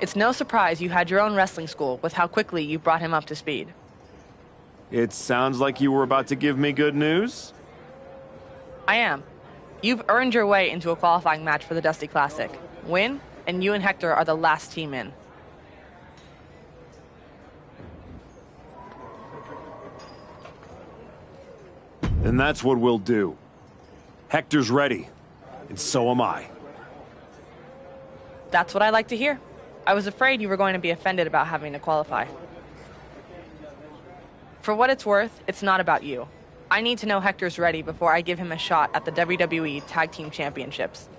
It's no surprise you had your own wrestling school with how quickly you brought him up to speed. It sounds like you were about to give me good news. I am. You've earned your way into a qualifying match for the Dusty Classic. Win, and you and Hector are the last team in. And that's what we'll do. Hector's ready, and so am I. That's what I like to hear. I was afraid you were going to be offended about having to qualify. For what it's worth, it's not about you. I need to know Hector's ready before I give him a shot at the WWE Tag Team Championships.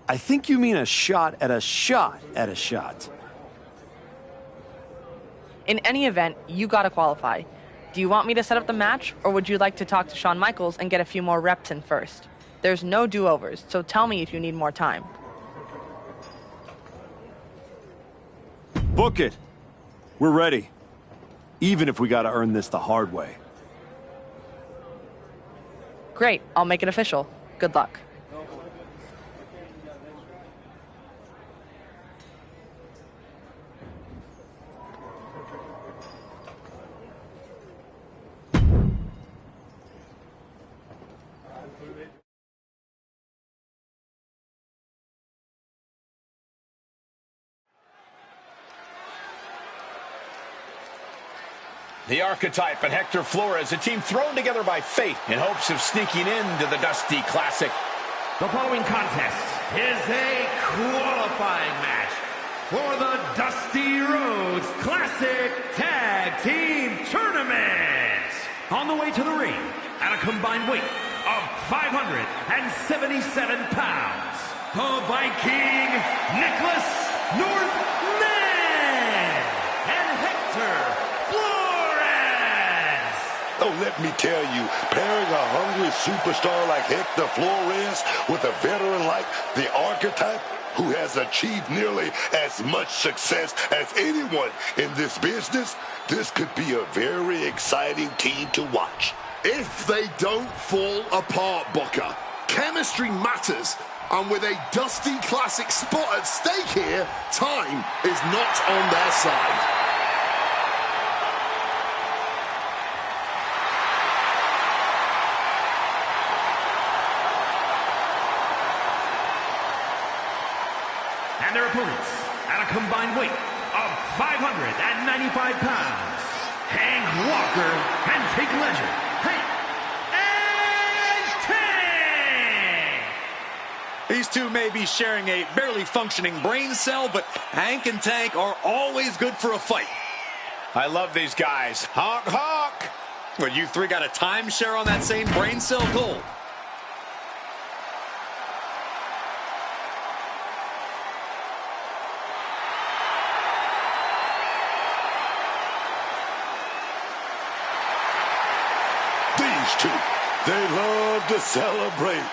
I think you mean a shot at a shot at a shot. In any event, you gotta qualify. Do you want me to set up the match, or would you like to talk to Shawn Michaels and get a few more reps in first? There's no do-overs, so tell me if you need more time. Book it. We're ready. Even if we gotta earn this the hard way. Great, I'll make it official. Good luck. The Archetype and Hector Flores, a team thrown together by fate in hopes of sneaking into the Dusty Classic. The following contest is a qualifying match for the Dusty Rhodes Classic Tag Team Tournament. On the way to the ring, at a combined weight of 577 pounds, the Viking Nicholas Northman and Hector. Oh, let me tell you, pairing a hungry superstar like Hector Flores with a veteran like the Archetype, who has achieved nearly as much success as anyone in this business, this could be a very exciting team to watch. If they don't fall apart, Booker, chemistry matters. And with a Dusty Classic spot at stake here, time is not on their side. And their opponents, at a combined weight of 595 pounds, Hank Walker and Tank Legend. Hank and Tank! These two may be sharing a barely functioning brain cell, but Hank and Tank are always good for a fight. I love these guys. Honk, honk! But you three got a timeshare on that same brain cell goal. These two, they love to celebrate.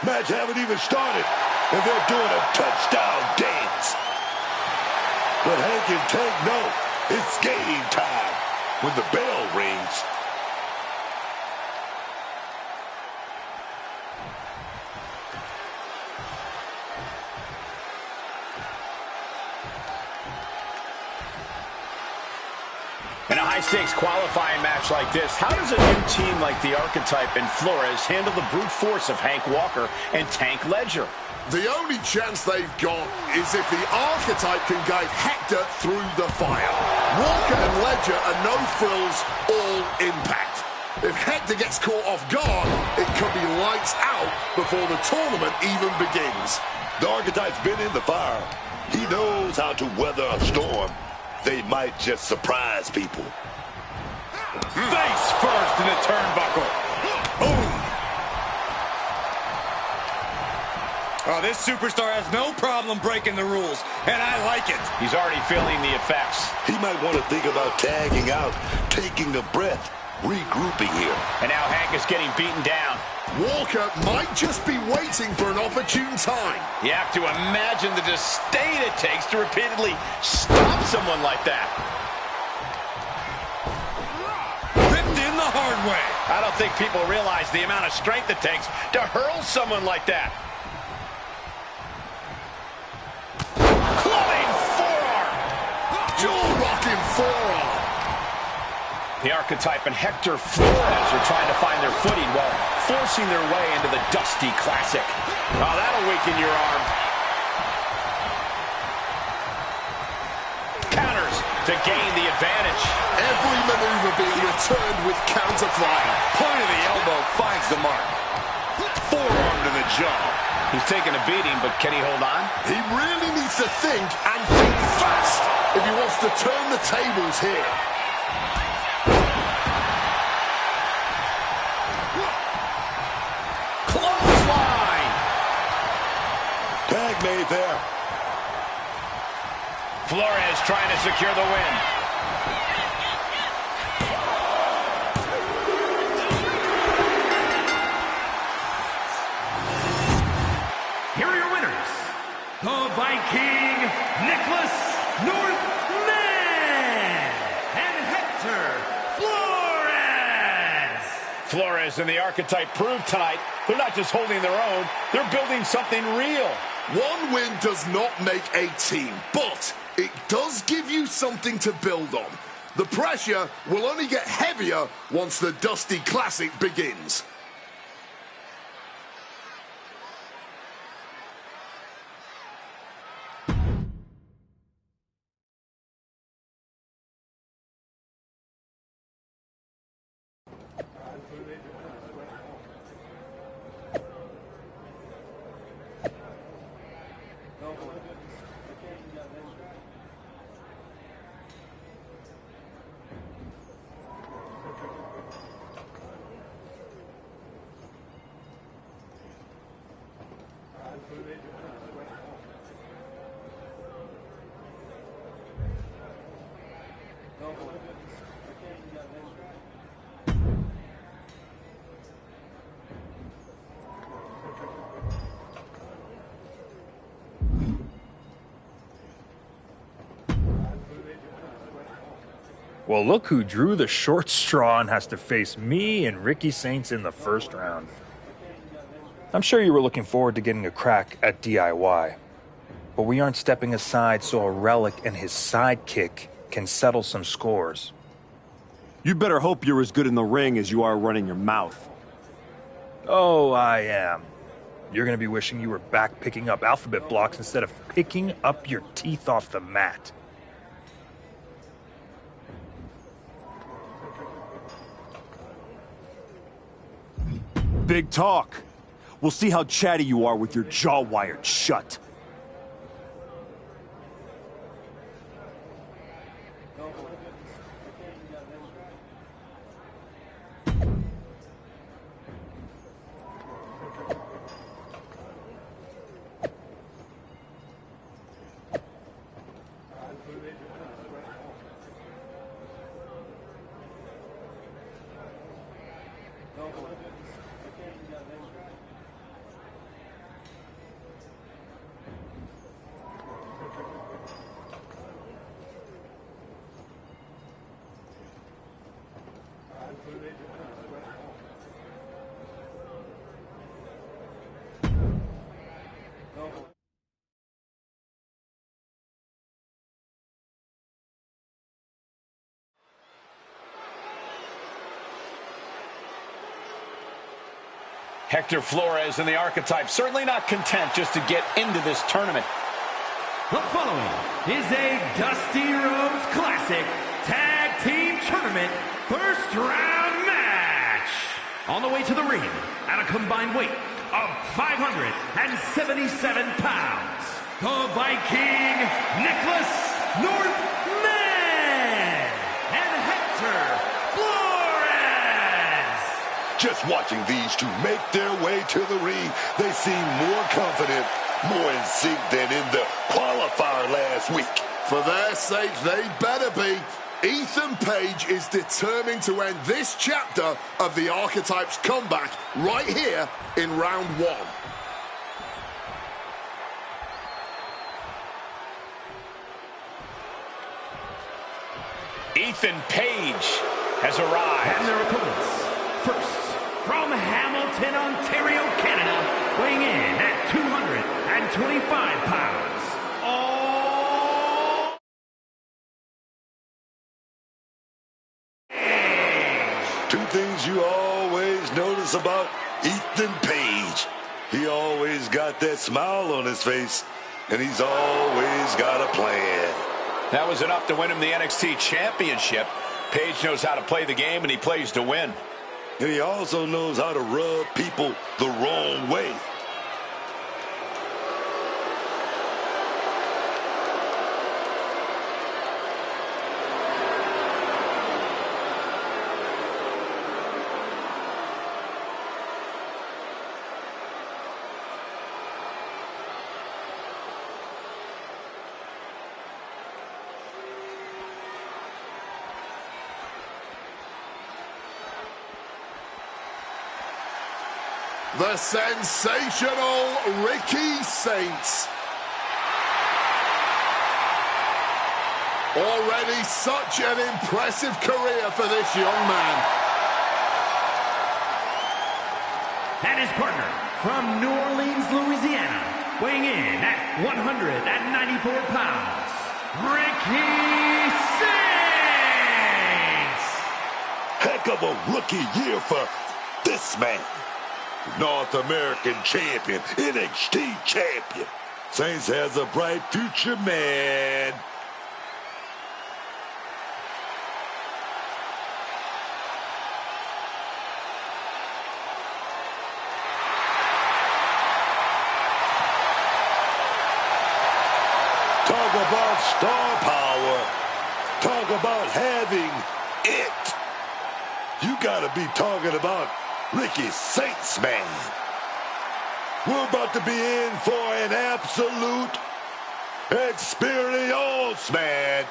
Match haven't even started, and they're doing a touchdown dance. But Hank and Tank know it's game time when the bell rings. In a high-stakes qualifying match like this, how does a new team like the Archetype and Flores handle the brute force of Hank Walker and Tank Ledger? The only chance they've got is if the Archetype can guide Hector through the fire. Walker and Ledger are no frills, all impact. If Hector gets caught off guard, it could be lights out before the tournament even begins. The Archetype's been in the fire. He knows how to weather a storm. They might just surprise people. Face first in the turnbuckle. Boom. Oh, this superstar has no problem breaking the rules, and I like it. He's already feeling the effects. He might want to think about tagging out, taking a breath, regrouping here. And now Hank is getting beaten down. Walker might just be waiting for an opportune time. You have to imagine the disdain it takes to repeatedly stop someone like that. Ripped in the hard way. I don't think people realize the amount of strength it takes to hurl someone like that. Clubbing forearm. Jaw-rocking forearm. The Archetype and Hector Flores are trying to find their footing while forcing their way into the Dusty Classic. Oh, that'll weaken your arm. Counters to gain the advantage. Every maneuver being returned with counter fire. Point of the elbow finds the mark. Forearm to the jaw. He's taking a beating, but can he hold on? He really needs to think and think fast if he wants to turn the tables here. Clothesline. Tag made there. Flores trying to secure the win. Here are your winners, the Viking, Nicholas Northman, and Hector Flores. Flores and the Archetype proved tonight they're not just holding their own, they're building something real. One win does not make a team, but it does give you something to build on. The pressure will only get heavier once the Dusty Classic begins. Well, look who drew the short straw and has to face me and Ricky Saints in the first round. I'm sure you were looking forward to getting a crack at DIY, but we aren't stepping aside so a Relic and his sidekick can settle some scores. You better hope you're as good in the ring as you are running your mouth. Oh, I am. You're going to be wishing you were back picking up alphabet blocks instead of picking up your teeth off the mat. Big talk. We'll see how chatty you are with your jaw wired shut. Hector Flores and the Archetype certainly not content just to get into this tournament. The following is a Dusty Rhodes Classic Tag Team Tournament first round match. On the way to the ring at a combined weight of 577 pounds, the Viking Nicholas Northman and Hector Flores. Just watching these two make their way to the ring, they seem more confident, more in sync than in the qualifier last week. For their sake, they better be. Ethan Page is determined to end this chapter of the Archetype's comeback right here in round one. Ethan Page has arrived. And their opponents, first, from Hamilton, Ontario, Canada, weighing in at 225 pounds, all Two things you always notice about Ethan Page. He always got that smile on his face, and he's always got a plan. That was enough to win him the NXT Championship. Page knows how to play the game, and he plays to win. And he also knows how to rub people the wrong way. The sensational Ricky Saints. Already such an impressive career for this young man. and his partner from New Orleans, Louisiana, weighing in at 194 pounds, Ricky Saints. Heck of a rookie year for this man. North American champion, NXT champion. Saints has a bright future, man. Talk about star power. Talk about having it. You gotta be talking about Ricky Saints, man. We're about to be in for an absolute experience, man.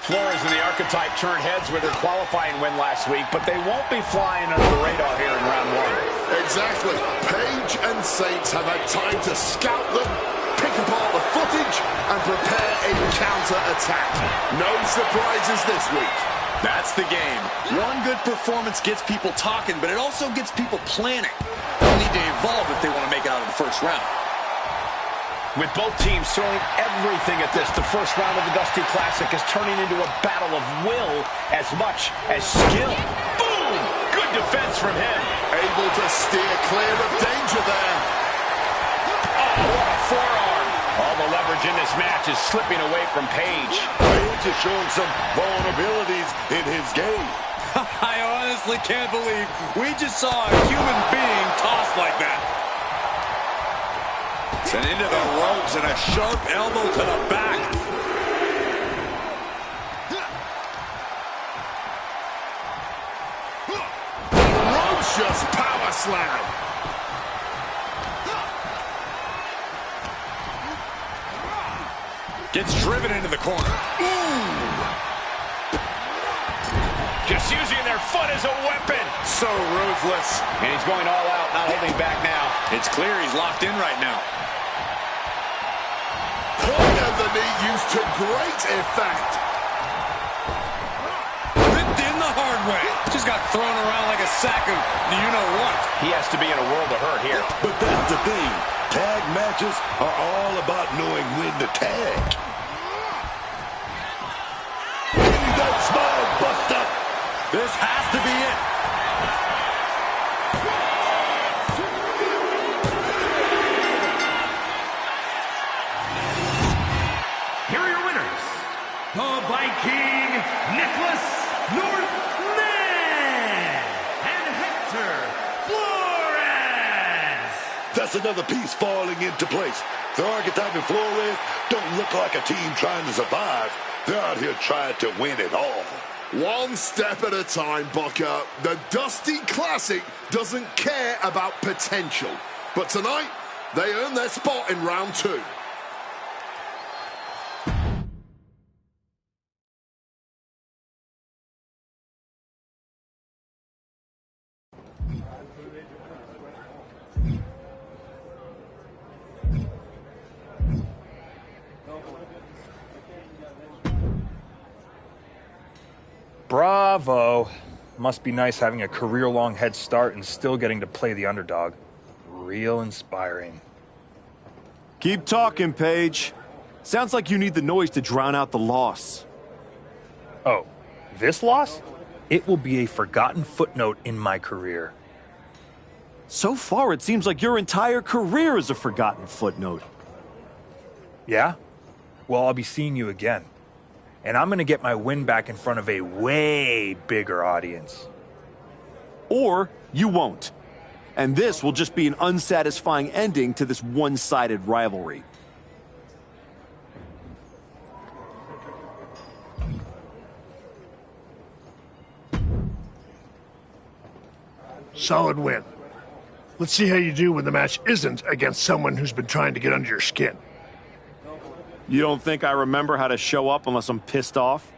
Flores and the Archetype turned heads with their qualifying win last week, but they won't be flying under the radar here in round one. Exactly. Page and Saints have had time to scout them, pick apart the footage, and prepare a counter-attack. No surprises this week. That's the game. One good performance gets people talking, but it also gets people planning. They'll need to evolve if they want to make it out of the first round. With both teams throwing everything at this, the first round of the Dusty Classic is turning into a battle of will as much as skill. Boom! Good defense from him. Able to steer clear of danger there. Oh, what a forearm. All the leverage in this match is slipping away from Page. Page is showing some vulnerabilities in his game. I honestly can't believe we just saw a human being tossed like that. And into the ropes and a sharp elbow to the back. Ferocious power slam. Gets driven into the corner. Just using their foot as a weapon. So ruthless. And he's going all out, not holding back now. It's clear he's locked in right now. Point of the knee used to great effect. Ripped in the hard way. Just got thrown around like a sack of you-know-what. He has to be in a world of hurt here. But that's the thing. Tag matches are all about knowing when to tag. That smile buster. This has to be it. Here are your winners, the Viking Nicholas Northman and Hector Flores. That's another piece falling into place. The Archetype and Flores don't look like a team trying to survive. They're out here trying to win it all. One step at a time, Booker. The Dusty Classic doesn't care about potential. But tonight, they earn their spot in round 2. Bravo. Must be nice having a career-long head start and still getting to play the underdog. Real inspiring. Keep talking, Paige. Sounds like you need the noise to drown out the loss. Oh, this loss? It will be a forgotten footnote in my career. So far, it seems like your entire career is a forgotten footnote. Yeah? Well, I'll be seeing you again. And I'm gonna get my win back in front of a way bigger audience. Or you won't. And this will just be an unsatisfying ending to this one-sided rivalry. Solid win. Let's see how you do when the match isn't against someone who's been trying to get under your skin. You don't think I remember how to show up unless I'm pissed off?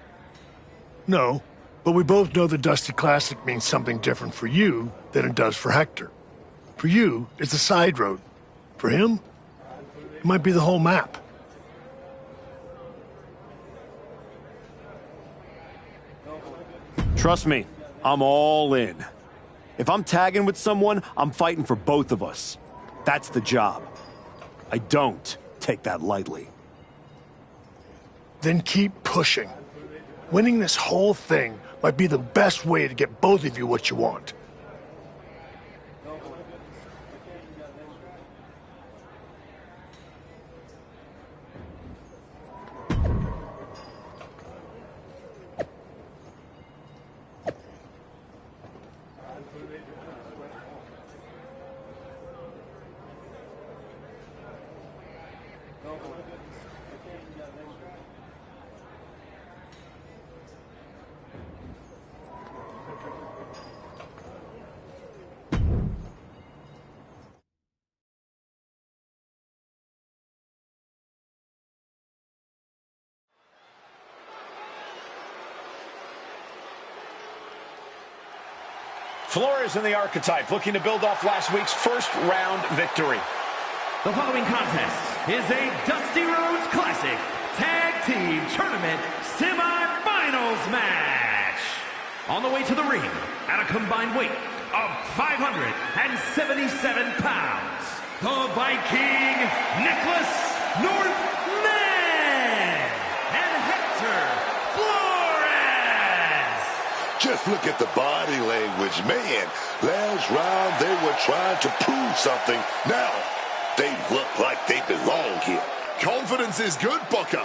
No, but we both know the Dusty Classic means something different for you than it does for Hector. For you, it's a side road. For him, it might be the whole map. Trust me, I'm all in. If I'm tagging with someone, I'm fighting for both of us. That's the job. I don't take that lightly. Then keep pushing. Winning this whole thing might be the best way to get both of you what you want. Flores in the archetype, looking to build off last week's first-round victory. The following contest is a Dusty Rhodes Classic Tag Team Tournament Semi-Finals match. On the way to the ring, at a combined weight of 577 pounds, the Viking Nicholas Northman and Hector Flores. Just look at the body language, man. Last round, they were trying to prove something. Now, they look like they belong here. Confidence is good, Booker,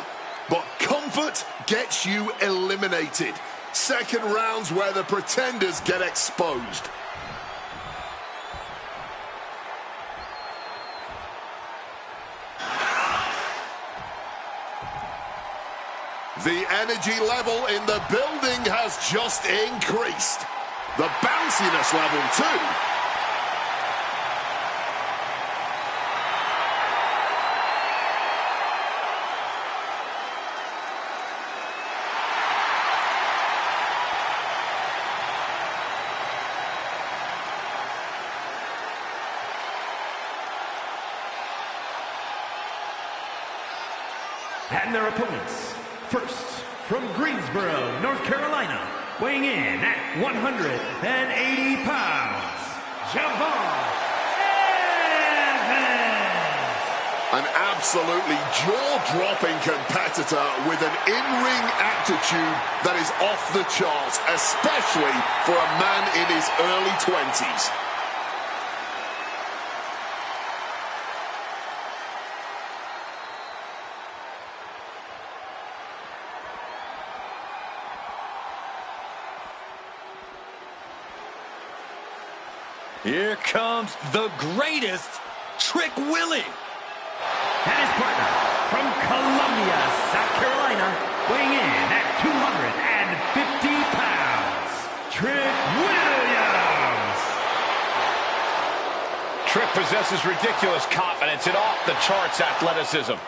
but comfort gets you eliminated. Second round's where the pretenders get exposed. The energy level in the building has just increased. The bounciness level, too. And their opponents, first, from Greensboro, North Carolina, weighing in at 180 pounds, Javon Evans. An absolutely jaw-dropping competitor with an in-ring attitude that is off the charts, especially for a man in his early 20s. Here comes the greatest, Trick Willie. And his partner, from Columbia, South Carolina, weighing in at 250 pounds, Trick Williams. Trick possesses ridiculous confidence and off-the-charts athleticism.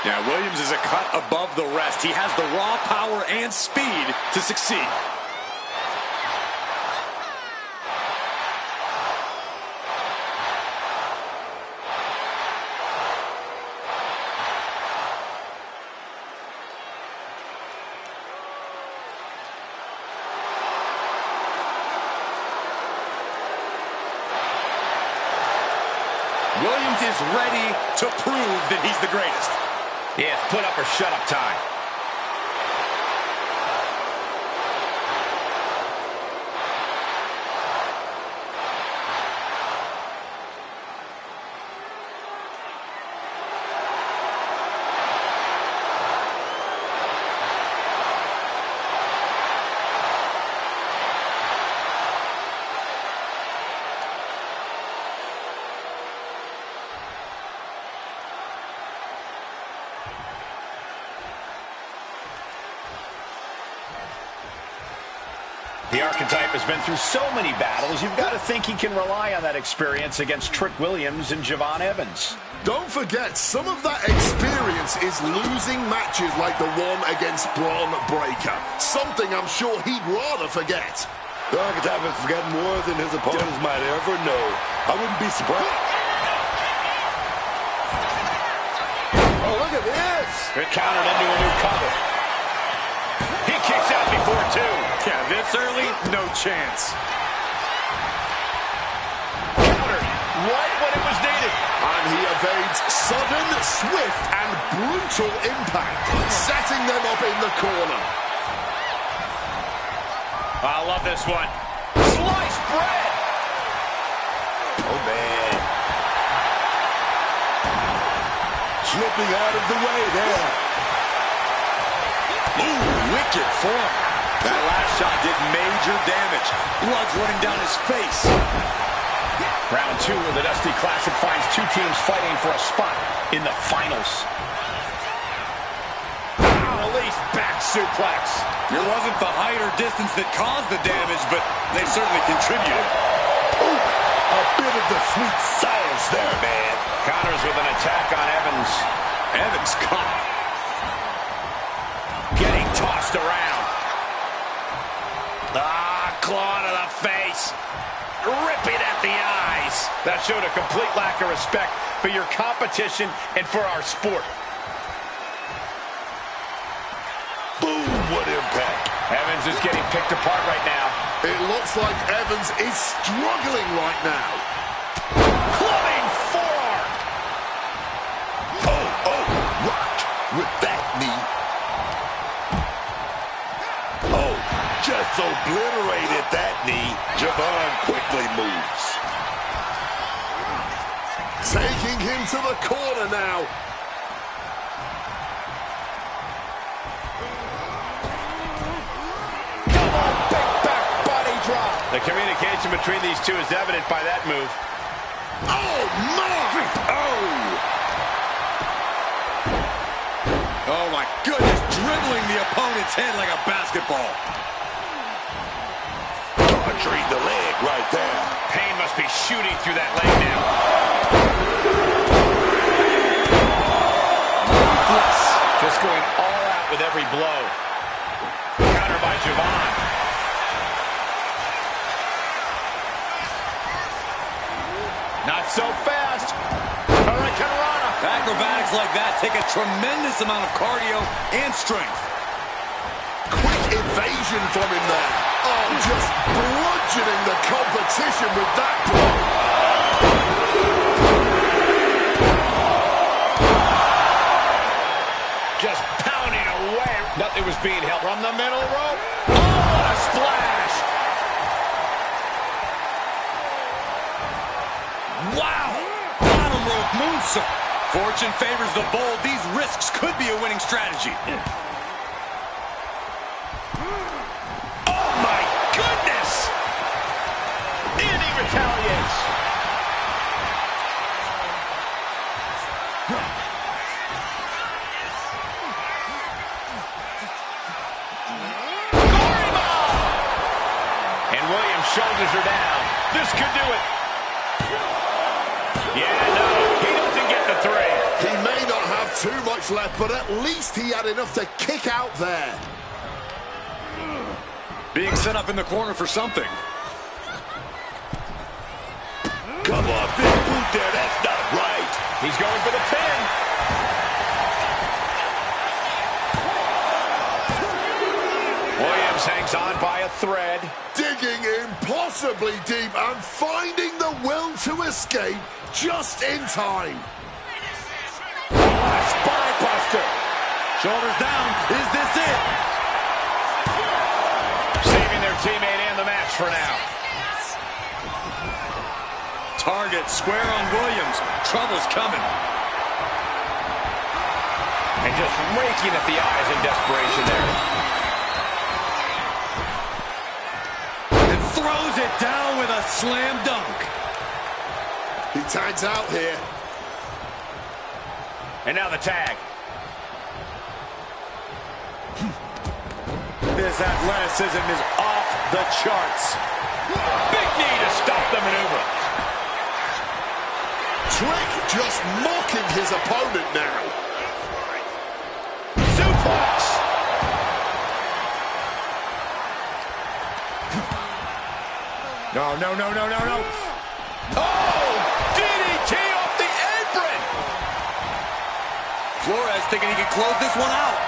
Yeah, Williams is a cut above the rest. He has the raw power and speed to succeed. Evans is ready to prove that he's the greatest. Yeah, it's put up or shut up time. The archetype has been through so many battles, you've got to think he can rely on that experience against Trick Williams and Javon Evans. Don't forget, some of that experience is losing matches like the one against Braun Breaker. Something I'm sure he'd rather forget. The archetype has forgotten more than his opponents might ever know. I wouldn't be surprised. Oh, look at this! It countered into a new cover. He kicks out before two. Yeah, this early, no chance. Countered right when it was needed. And he evades sudden, swift, and brutal impact, setting them up in the corner. I love this one. Sliced bread. Oh, man. Slipping out of the way there. Ooh, wicked form. That last shot did major damage. Blood's running down his face. Round two of the Dusty Classic finds two teams fighting for a spot in the finals. Release back suplex. It wasn't the height or distance that caused the damage, but they certainly contributed. Ooh, a bit of the sweet science there, man. Counters with an attack on Evans. Evans caught. Getting tossed around. Claw to the face. Ripping at the eyes. That showed a complete lack of respect for your competition and for our sport. Boom, what impact. Evans is getting picked apart right now. It looks like Evans is struggling right now. Clubbing forearm. Oh, rocked with that knee. Oh, just obliterated that knee. Javon quickly moves. Taking him to the corner now. Double big back body drop. The communication between these two is evident by that move. Oh, my! Oh, my goodness, dribbling the opponent's head like a basketball. Treat the leg right there. Pain must be shooting through that leg now. Ruthless. Just going all out with every blow. Counter by Javon. Not so fast. Hurricanrana. Acrobatics like that take a tremendous amount of cardio and strength. Quick evasion from him there. Oh, just bludgeoning the competition with that blow. Just pounding away. Nothing was being held from the middle rope. Oh, what a splash. Wow! Bottom rope moonsault. Fortune favors the bold. These risks could be a winning strategy. Oh, my goodness! And he retaliates. And Williams' shoulders are down. This could do it. Yeah, no, he doesn't get the three. He may not have too much left, but at least he had enough to kick out there. Being set up in the corner for something. Come on, big boot there. That's not right. He's going for the pin. Williams Just hangs on by a thread. Digging impossibly deep and finding the will to escape just in time. Spine buster. Shoulders down. Is this it? Saving their teammate and the match for now. Target square on Williams. Trouble's coming. And just raking at the eyes in desperation there. And throws it down with a slam dunk. He tags out here. And now the tag. This athleticism is off the charts. Big knee to stop the maneuver. Trick just mocking his opponent now. Suplex. No. Oh, DDT off the apron. Flores thinking he can close this one out.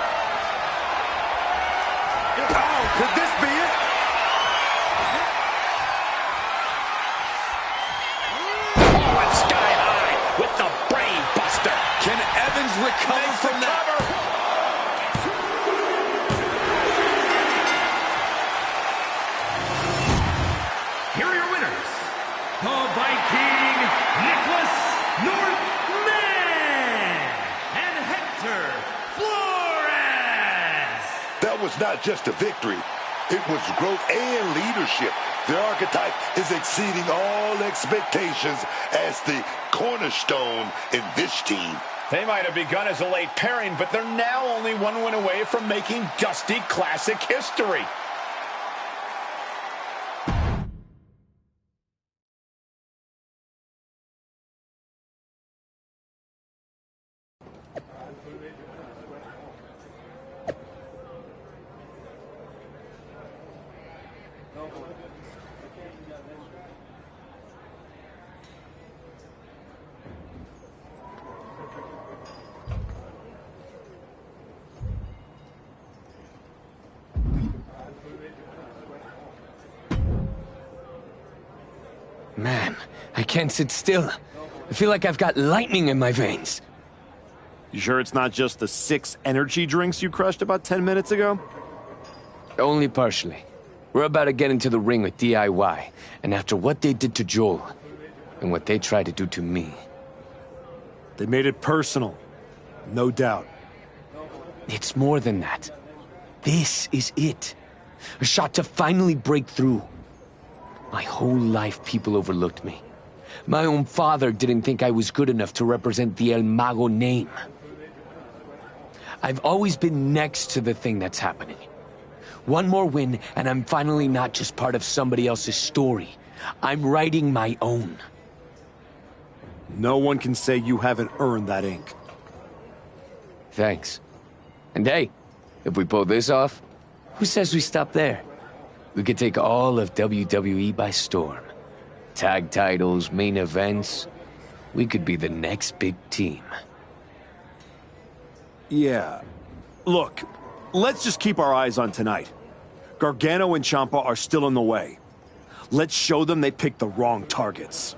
Oh, could this be it? Oh, and sky high with the brain buster. Can Evans recover from that? Here are your winners, the Viking, Nicholas Northman, and Hector Flores. That was not just a victory. It was growth and leadership. The archetype is exceeding all expectations as the cornerstone in this team. They might have begun as a late pairing, but they're now only one win away from making Dusty Classic history. Man, I can't sit still. I feel like I've got lightning in my veins. You sure it's not just the 6 energy drinks you crushed about 10 minutes ago? Only partially. We're about to get into the ring with DIY, and after what they did to Joel, and what they tried to do to me. They made it personal. No doubt. It's more than that. This is it. A shot to finally break through. My whole life, people overlooked me. My own father didn't think I was good enough to represent the El Mago name. I've always been next to the thing that's happening. One more win, and I'm finally not just part of somebody else's story. I'm writing my own. No one can say you haven't earned that ink. Thanks. And hey, if we pull this off, who says we stop there? We could take all of WWE by storm. Tag titles, main events. We could be the next big team. Yeah. Look, let's just keep our eyes on tonight. Gargano and Ciampa are still in the way. Let's show them they picked the wrong targets.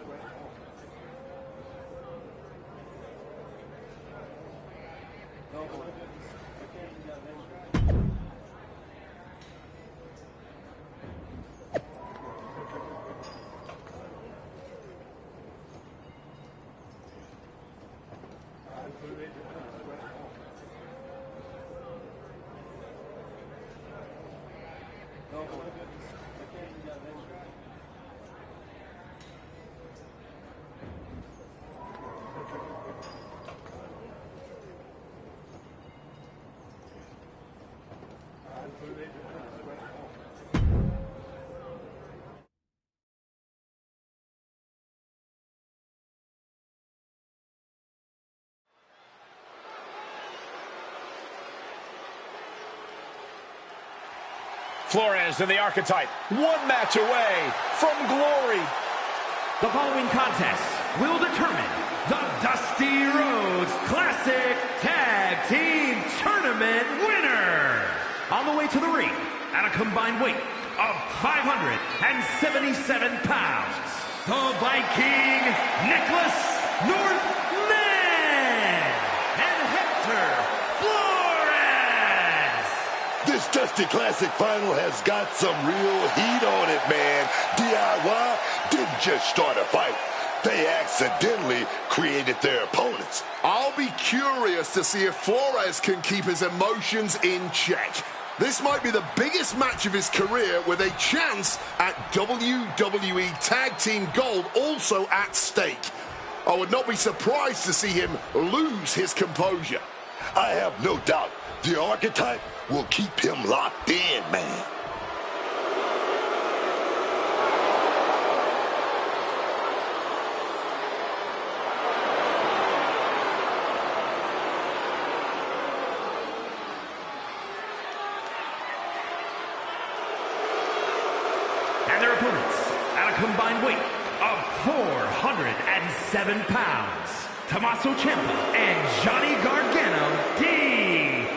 Flores and the Archetype, one match away from glory. The following contest will determine the Dusty Rhodes Classic Tag Team Tournament winner. On the way to the ring, at a combined weight of 577 pounds, the Viking Nicholas Northman and Hector Flores. This Dusty Classic final has got some real heat on it, man. DIY didn't just start a fight. They accidentally created their opponents. I'll be curious to see if Flores can keep his emotions in check. This might be the biggest match of his career with a chance at WWE Tag Team Gold also at stake. I would not be surprised to see him lose his composure. I have no doubt the archetype will keep him locked in, man. And their opponents at a combined weight of 407 pounds, Tommaso Ciampa and Johnny Gargano, DIY.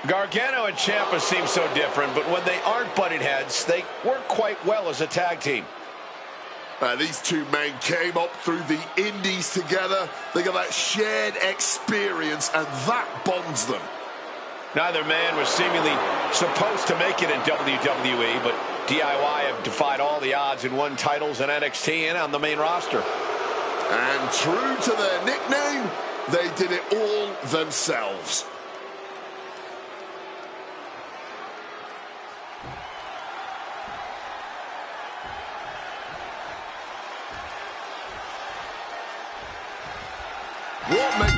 Gargano and Ciampa seem so different, but when they aren't butting heads, they work quite well as a tag team. These two men came up through the indies together. They got that shared experience, and that bonds them. Neither man was seemingly supposed to make it in WWE, but DIY have defied all the odds and won titles in NXT and on the main roster. And true to their nickname, they did it all themselves. What makes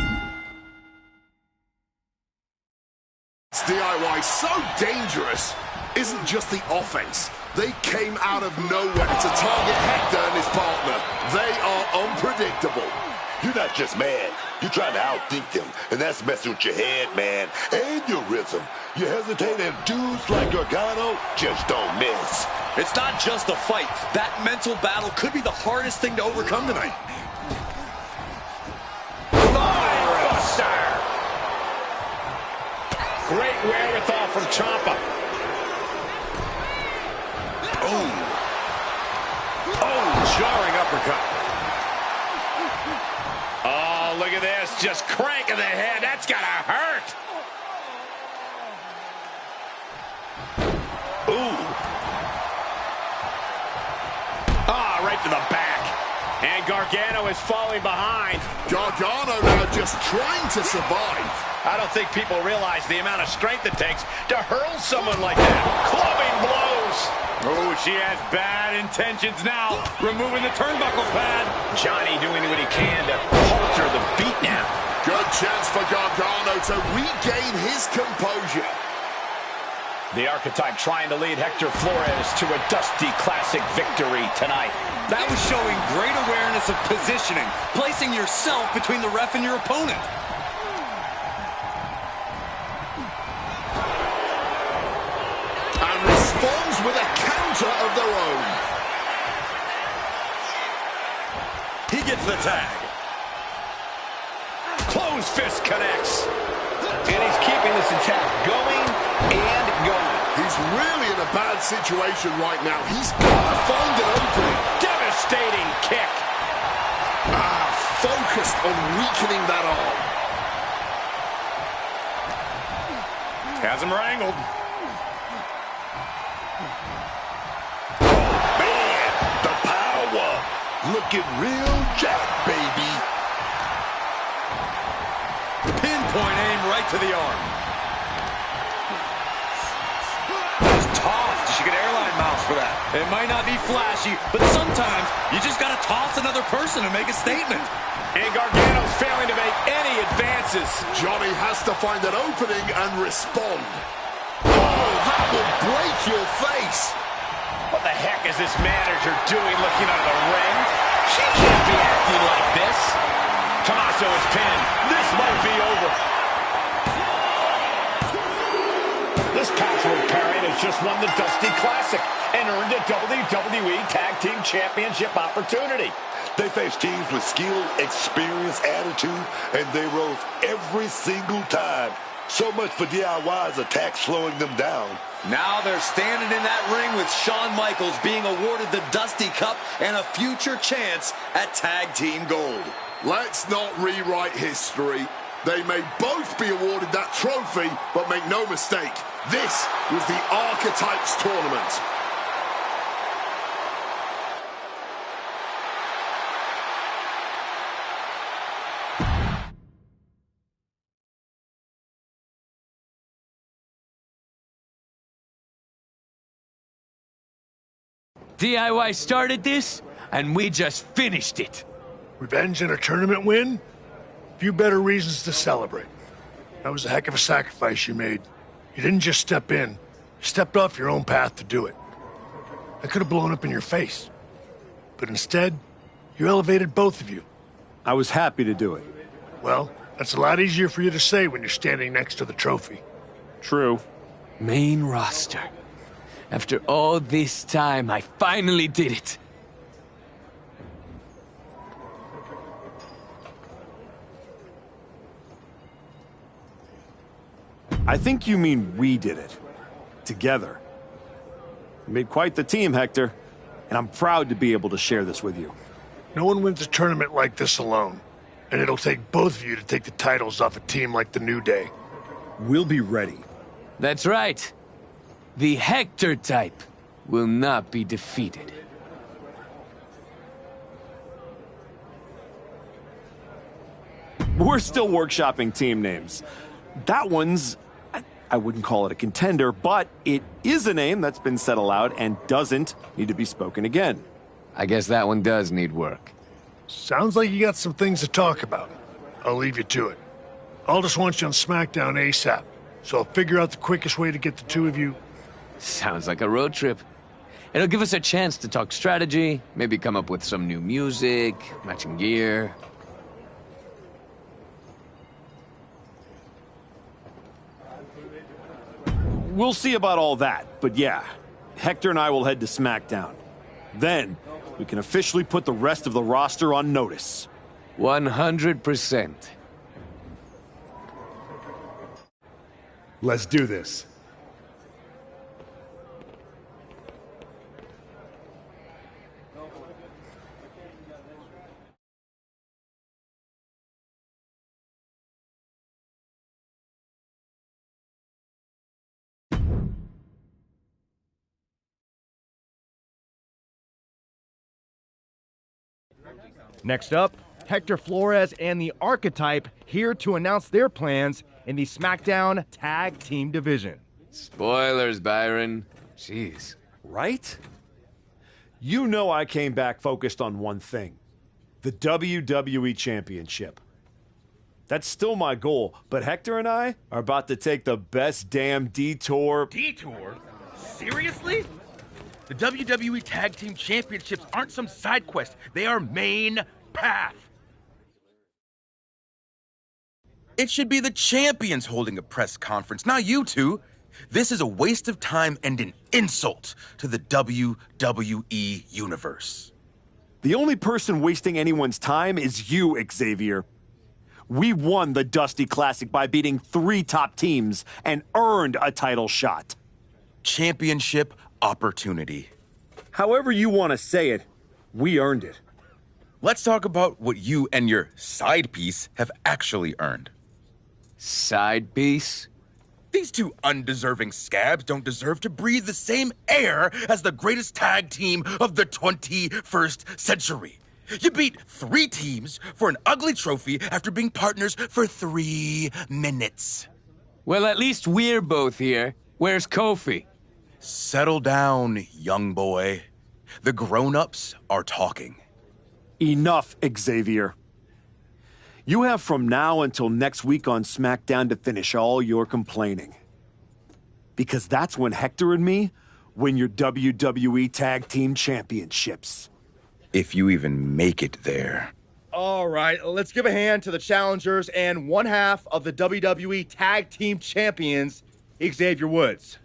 DIY so dangerous isn't just the offense. They came out of nowhere to target Hector and his partner. They are unpredictable. You're not just mad. You're trying to outthink them, and that's messing with your head, man, and your rhythm. You hesitate, and dudes like Gargano just don't miss. It's not just a fight. That mental battle could be the hardest thing to overcome tonight. Great wherewithal from Ciampa. Oh, jarring uppercut. Oh, look at this. Just cranking the head. That's gotta hurt. Ooh. Ah, right to the back. And Gargano is falling behind. Gargano now just trying to survive. I don't think people realize the amount of strength it takes to hurl someone like that. Clubbing blows. Oh, she has bad intentions now. Removing the turnbuckle pad. Johnny doing what he can to alter the beat now. Good chance for Gargano to regain his composure. The archetype trying to lead Hector Flores to a Dusty Classic victory tonight. That was showing great awareness of positioning, placing yourself between the ref and your opponent. And responds with a counter of their own. He gets the tag. Closed fist connects. And he's keeping this attack going and going. He's really in a bad situation right now. He's got to find an opening. Devastating kick. Focused on weakening that arm. Has him wrangled. Man, the power. Looking real jack, baby. Pinpoint aim right to the arm. Tossed. She could airline mouse for that. It might not be flashy, but sometimes you just got to toss another person to make a statement. And Gargano's failing to make any advances. Johnny has to find an opening and respond. Oh, that will break your face. What the heck is this manager doing looking out of the ring? She can't be acting like this. Tommaso is pinned. This might be over. This password parent has just won the Dusty Classic and earned a WWE Tag Team Championship opportunity. They faced teams with skill, experience, attitude, and they rose every single time So much for DIY's attack slowing them down. Now they're standing in that ring with Shawn Michaels being awarded the Dusty Cup and a future chance at Tag Team Gold. Let's not rewrite history. They may both be awarded that trophy, but make no mistake, this was the Archetypes Tournament. DIY started this, and we just finished it. Revenge and a tournament win? Few better reasons to celebrate. That was a heck of a sacrifice you made. You didn't just step in. You stepped off your own path to do it. I could have blown up in your face. But instead, you elevated both of you. I was happy to do it. Well, that's a lot easier for you to say when you're standing next to the trophy. True. Main roster. After all this time, I finally did it. I think you mean we did it. Together. We made quite the team, Hector. And I'm proud to be able to share this with you. No one wins a tournament like this alone. And it'll take both of you to take the titles off a team like the New Day. We'll be ready. That's right. The Hector type will not be defeated. We're still workshopping team names. That one's... I wouldn't call it a contender, but it is a name that's been said aloud and doesn't need to be spoken again. I guess that one does need work. Sounds like you got some things to talk about. I'll leave you to it. I'll just want you on SmackDown ASAP, so I'll figure out the quickest way to get the two of you. Sounds like a road trip. It'll give us a chance to talk strategy, maybe come up with some new music, matching gear. We'll see about all that, but yeah, Hector and I will head to SmackDown. Then, we can officially put the rest of the roster on notice. 100%. Let's do this. Next up, Hector Flores and the Archetype here to announce their plans in the SmackDown Tag Team Division. Spoilers, Byron. Jeez. Right? You know I came back focused on one thing. The WWE Championship. That's still my goal, but Hector and I are about to take the best damn detour... Detour? Seriously? The WWE Tag Team Championships aren't some side quest. They are main path. It should be the champions holding a press conference, not you two. This is a waste of time and an insult to the WWE Universe. The only person wasting anyone's time is you, Xavier. We won the Dusty Classic by beating 3 top teams and earned a title shot. Championship opportunity. However you want to say it, we earned it. Let's talk about what you and your side piece have actually earned. Side piece? These two undeserving scabs don't deserve to breathe the same air as the greatest tag team of the 21st century. You beat 3 teams for an ugly trophy after being partners for 3 minutes. Well, at least we're both here. Where's Kofi? Settle down, young boy. The grown-ups are talking. Enough, Xavier. You have from now until next week on SmackDown to finish all your complaining. Because that's when Hector and me win your WWE Tag Team Championships. If you even make it there. All right, let's give a hand to the challengers and one half of the WWE Tag Team Champions, Xavier Woods.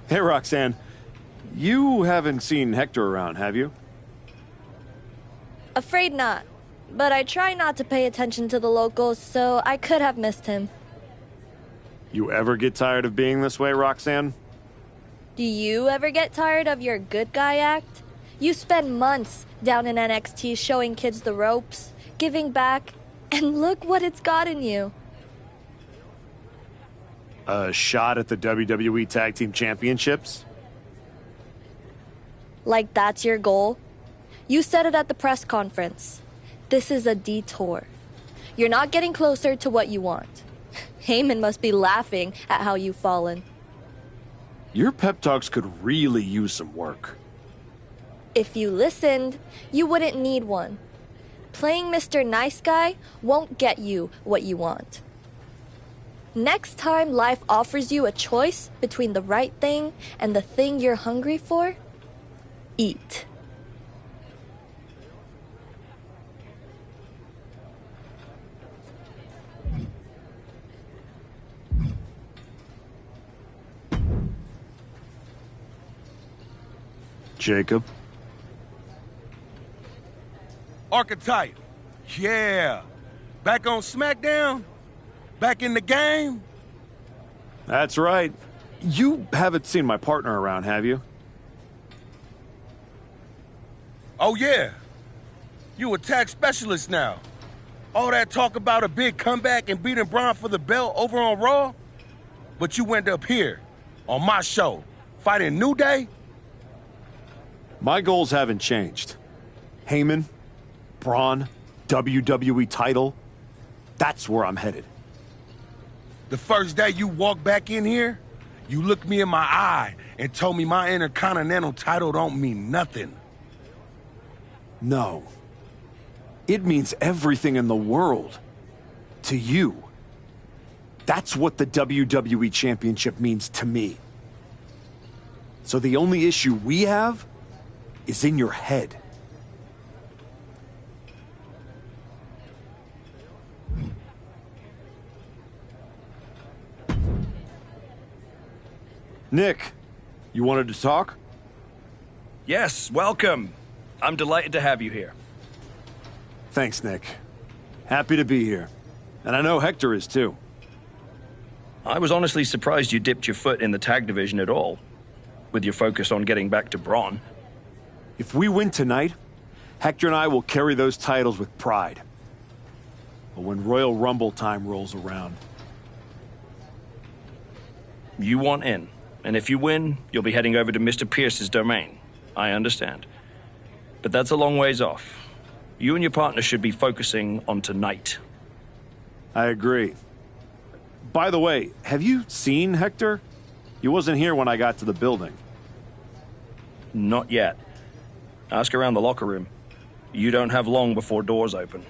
Hey, Roxanne. You haven't seen Hector around, have you? Afraid not. But I try not to pay attention to the locals, so I could have missed him. You ever get tired of being this way, Roxanne? Do you ever get tired of your good guy act? You spend months down in NXT showing kids the ropes, giving back, and look what it's gotten you. A shot at the WWE Tag Team Championships? Like that's your goal? You said it at the press conference. This is a detour. You're not getting closer to what you want. Heyman must be laughing at how you've fallen. Your pep talks could really use some work. If you listened, you wouldn't need one. Playing Mr. Nice Guy won't get you what you want. Next time life offers you a choice between the right thing and the thing you're hungry for, eat. Jacob? Archetype. Yeah. Back on SmackDown? Back in the game? That's right. You haven't seen my partner around, have you? Oh, yeah. You a tag specialist now. All that talk about a big comeback and beating Braun for the belt over on Raw? But you end up here, on my show, fighting New Day? My goals haven't changed. Heyman, Braun, WWE title. That's where I'm headed. The first day you walked back in here, you looked me in my eye and told me my Intercontinental title don't mean nothing. No. It means everything in the world. To you. That's what the WWE Championship means to me. So the only issue we have is in your head. Nick, you wanted to talk? Yes, welcome. I'm delighted to have you here. Thanks, Nick. Happy to be here. And I know Hector is too. I was honestly surprised you dipped your foot in the tag division at all, with your focus on getting back to Braun. If we win tonight, Hector and I will carry those titles with pride. But when Royal Rumble time rolls around... You want in, and if you win, you'll be heading over to Mr. Pierce's domain. I understand. But that's a long ways off. You and your partner should be focusing on tonight. I agree. By the way, have you seen Hector? He wasn't here when I got to the building. Not yet. Ask around the locker room. You don't have long before doors open.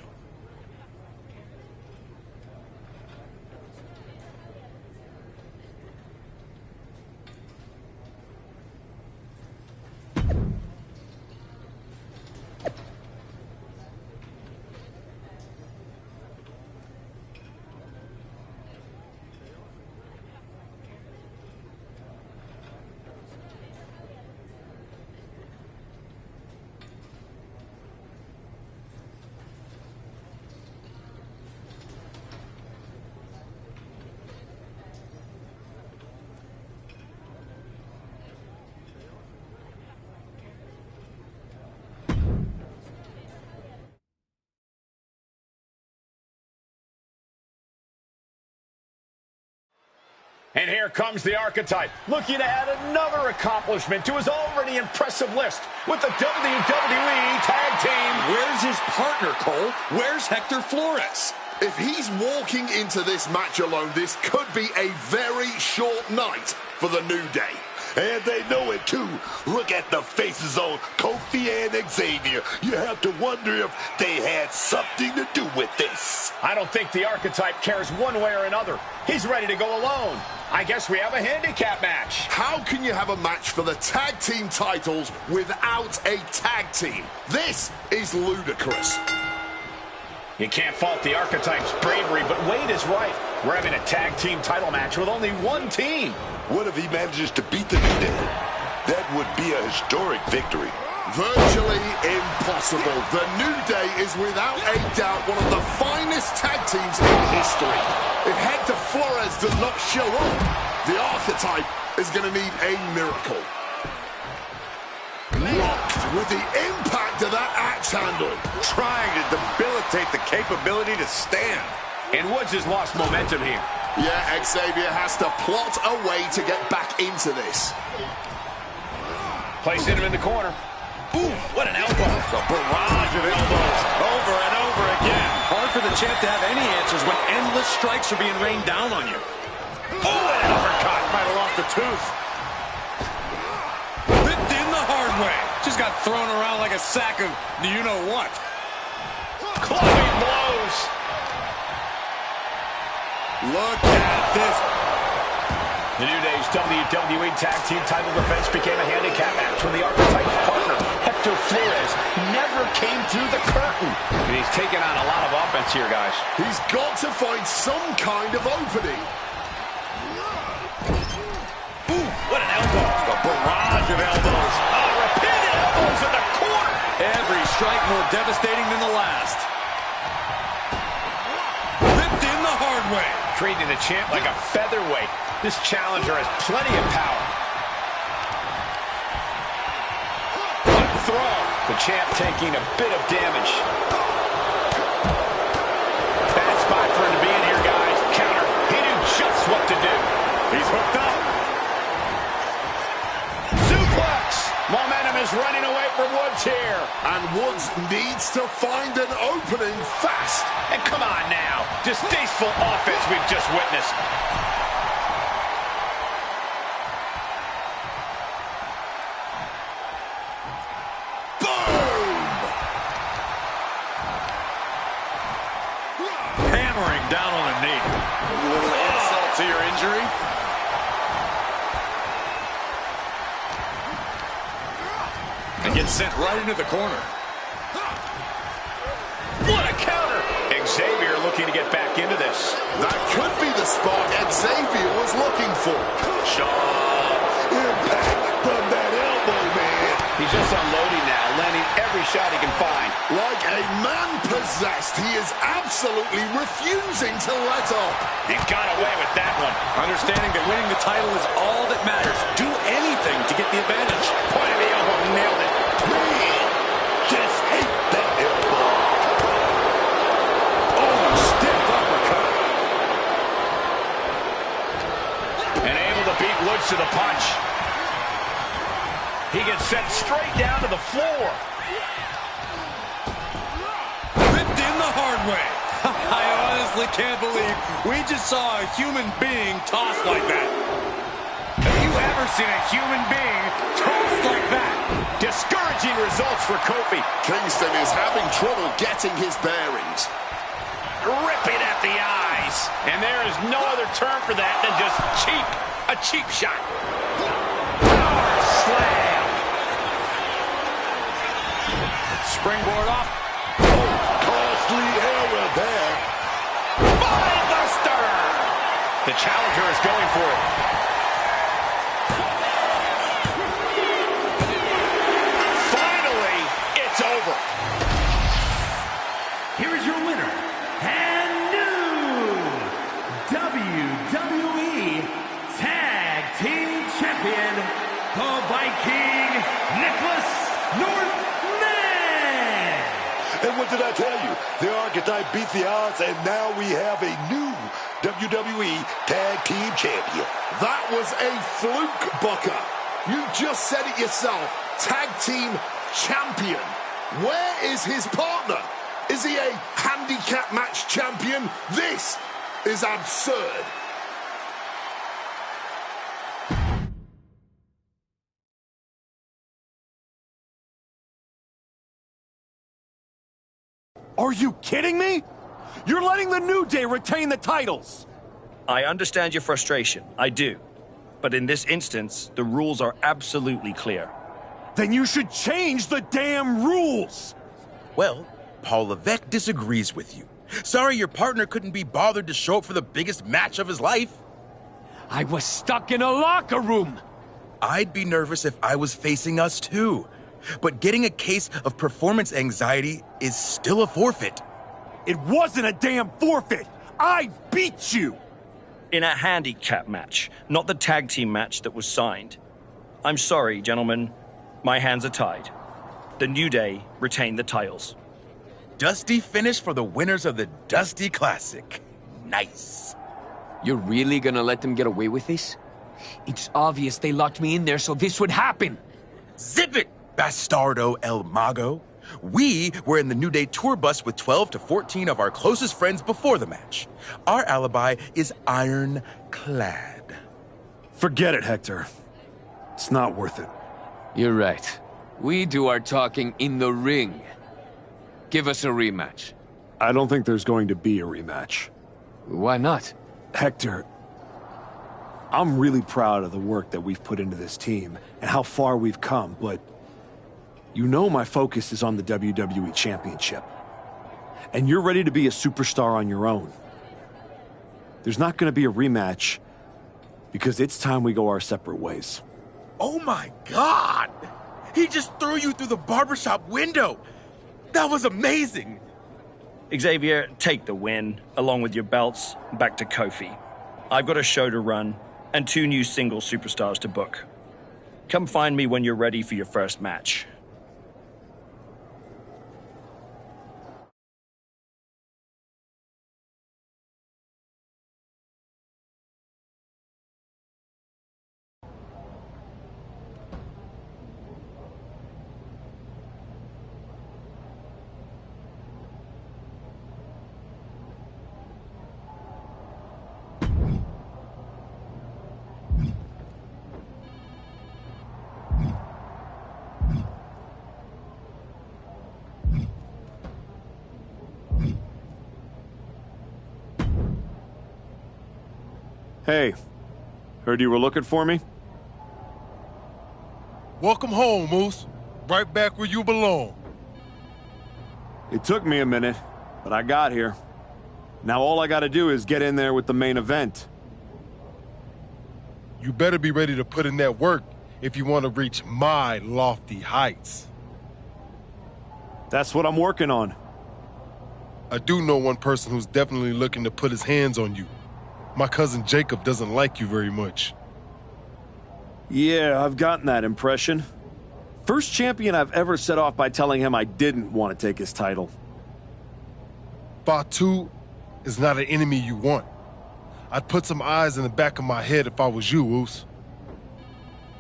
And here comes the Archetype, looking to add another accomplishment to his already impressive list with the WWE Tag Team. Where's his partner, Cole? Where's Hector Flores? If he's walking into this match alone, this could be a very short night for the New Day. And they know it too. Look at the faces on Kofi and Xavier. You have to wonder if they had something to do with this. I don't think the Archetype cares one way or another. He's ready to go alone. I guess we have a handicap match. How can you have a match for the tag team titles without a tag team? This is ludicrous. You can't fault the Archetype's bravery, but Wade is right. We're having a tag team title match with only one team. What if he manages to beat the New Day? That would be a historic victory. Virtually impossible. The New Day is without a doubt one of the finest tag teams in history. If Hector Flores does not show up, the Archetype is going to need a miracle. Locked with the impact of that axe handle. Trying to debilitate the capability to stand. And Woods has lost momentum here. Yeah, Xavier has to plot a way to get back into this. Placing him in the corner. Ooh, what an elbow. A barrage of elbows over and over again. Hard for the champ to have any answers when endless strikes are being rained down on you. Oh, and an uppercut. Might have lost a tooth. Whipped in the hard way. Just got thrown around like a sack of do-you-know-what. Clubbing blows. Look at this. The New Day's WWE Tag Team title defense became a handicap match when the Archetype's partner, Hector Flores, never came through the curtain. And he's taking on a lot of offense here, guys. He's got to find some kind of opening. Ooh, what an elbow. A barrage of elbows. Oh, repeated elbows in the corner. Every strike more devastating than the last. Whipped in the hard way. Treating the champ like a featherweight. This challenger has plenty of power. What throw. The champ taking a bit of damage. Bad spot for him to be in here, guys. Counter. He knew just what to do. He's hooked up. Suplex. Momentum is running away from Woods here. And Woods needs to find an opening fast. And come on now. Distasteful offense we've just witnessed. Down on the knee. A little insult to your injury. And gets sent right into the corner. What a counter! Xavier looking to get back into this. That could be the spark Xavier was looking for. Sharp impact from that elbow, man. He's just unloading now, landing every shot he can find. Like a man possessed, he is absolutely refusing to let up. He got away with that one. Understanding that winning the title is all that matters. Do anything to get the advantage. Point of the elbow, nailed it. Man, just hate that elbow. Oh, stiff uppercut. And able to beat Woods to the punch. He gets sent straight down to the floor. Whipped in the hard way. I honestly can't believe we just saw a human being tossed like that. Have you ever seen a human being tossed like that? Discouraging results for Kofi. Kingston is having trouble getting his bearings. Ripping at the eyes. And there is no other term for that than just cheap. A cheap shot. Power slam. Springboard up. Oh, costly error there. Buster. The challenger is going for it. Finally, it's over. Here is your winner and new WWE Tag Team Champion, the Viking Nicholas Northman. And what did I tell you? The Archetype beat the odds, and now we have a new WWE Tag Team Champion. That was a fluke, Booker. You just said it yourself. Tag Team Champion. Where is his partner? Is he a handicap match champion? This is absurd. Are you kidding me? You're letting the New Day retain the titles. I understand your frustration. I do. But in this instance, the rules are absolutely clear. Then you should change the damn rules. Well, Paul Levesque disagrees with you. Sorry your partner couldn't be bothered to show up for the biggest match of his life. I was stuck in a locker room. I'd be nervous if I was facing us too. But getting a case of performance anxiety is still a forfeit. It wasn't a damn forfeit. I beat you. In a handicap match, not the tag team match that was signed. I'm sorry, gentlemen. My hands are tied. The New Day retain the titles. Dusty finish for the winners of the Dusty Classic. Nice. You're really gonna let them get away with this? It's obvious they locked me in there so this would happen. Zip it, Bastardo El Mago. We were in the New Day tour bus with 12 to 14 of our closest friends before the match. Our alibi is ironclad. Forget it, Hector. It's not worth it. You're right. We do our talking in the ring. Give us a rematch. I don't think there's going to be a rematch. Why not? Hector, I'm really proud of the work that we've put into this team and how far we've come, but you know my focus is on the WWE Championship. And you're ready to be a superstar on your own. There's not going to be a rematch because it's time we go our separate ways. Oh my God! He just threw you through the barbershop window! That was amazing! Xavier, take the win, along with your belts, back to Kofi. I've got a show to run, and 2 new single superstars to book. Come find me when you're ready for your first match. Hey, heard you were looking for me? Welcome home, Moose. Right back where you belong. It took me a minute, but I got here. Now all I gotta do is get in there with the main event. You better be ready to put in that work if you want to reach my lofty heights. That's what I'm working on. I do know one person who's definitely looking to put his hands on you. My cousin Jacob doesn't like you very much. Yeah, I've gotten that impression. First champion I've ever set off by telling him I didn't want to take his title. Pt2 is not an enemy you want. I'd put some eyes in the back of my head if I was you, Woos.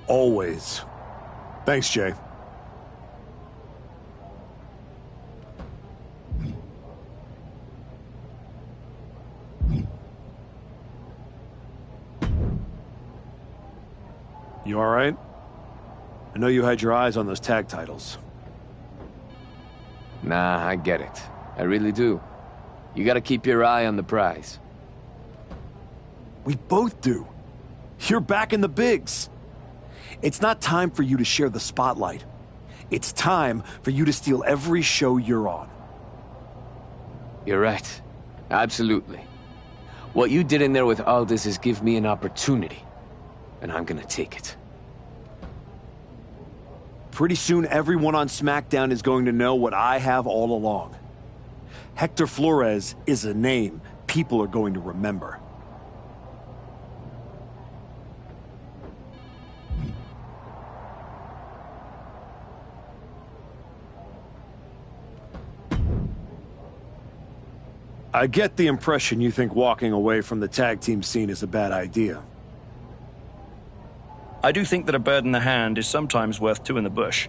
Always. Thanks, Jay. You all right? I know you had your eyes on those tag titles. Nah, I get it. I really do. You gotta keep your eye on the prize. We both do. You're back in the bigs. It's not time for you to share the spotlight. It's time for you to steal every show you're on. You're right. Absolutely. What you did in there with Aldis is give me an opportunity. And I'm gonna take it. Pretty soon, everyone on SmackDown is going to know what I have all along. Hector Flores is a name people are going to remember. I get the impression you think walking away from the tag team scene is a bad idea. I do think that a bird in the hand is sometimes worth 2 in the bush.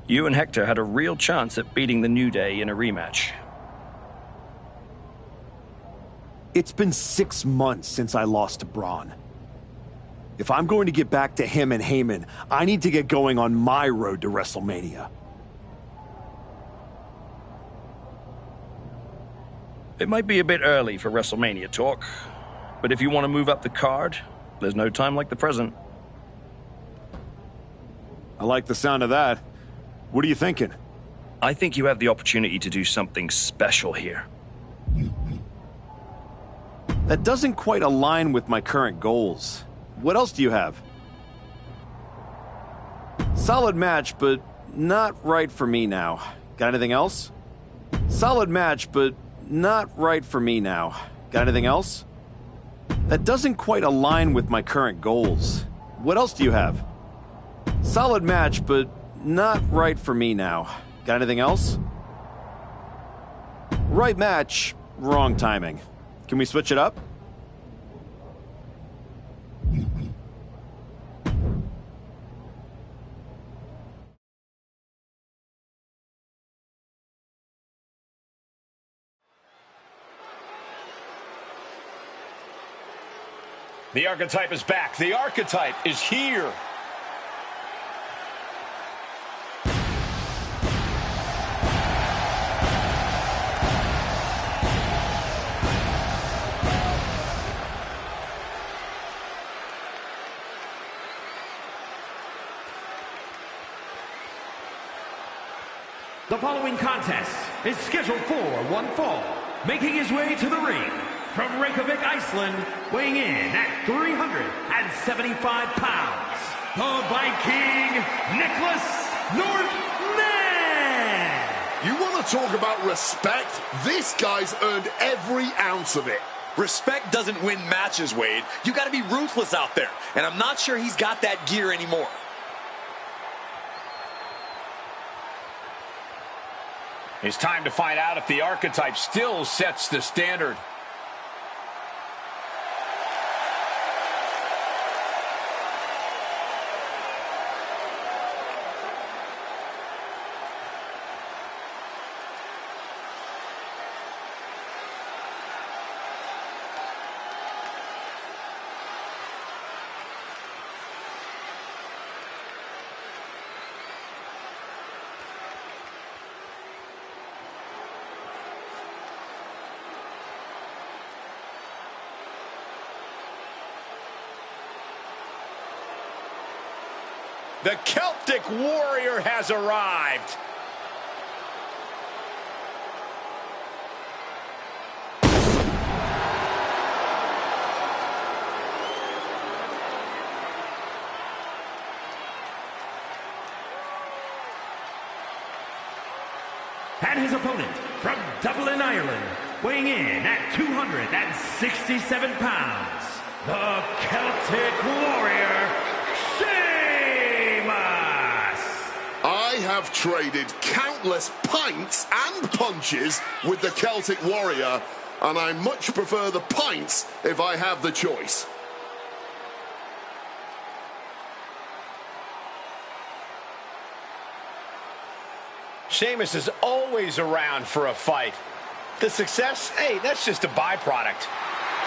You and Hector had a real chance at beating the New Day in a rematch. It's been 6 months since I lost to Braun. If I'm going to get back to him and Heyman, I need to get going on my road to WrestleMania. It might be a bit early for WrestleMania talk, but if you want to move up the card, there's no time like the present. I like the sound of that. What are you thinking? I think you have the opportunity to do something special here. That doesn't quite align with my current goals. What else do you have? Solid match, but not right for me now. Got anything else? Solid match, but not right for me now. Got anything else? That doesn't quite align with my current goals. What else do you have? Solid match, but not right for me now. Got anything else? Right match, wrong timing. Can we switch it up? The Archetype is back. The Archetype is here. The following contest is scheduled for one fall. Making his way to the ring from Reykjavik, Iceland, weighing in at 375 pounds, the Viking, Nicholas Northman! You want to talk about respect? This guy's earned every ounce of it. Respect doesn't win matches, Wade. You got to be ruthless out there, and I'm not sure he's got that gear anymore. It's time to find out if the Archetype still sets the standard. The Celtic Warrior has arrived. And his opponent from Dublin, Ireland, weighing in at 267 pounds, the Celtic Warrior, I have traded countless pints and punches with the Celtic Warrior, and I much prefer the pints if I have the choice. Sheamus is always around for a fight. The success, hey, that's just a byproduct.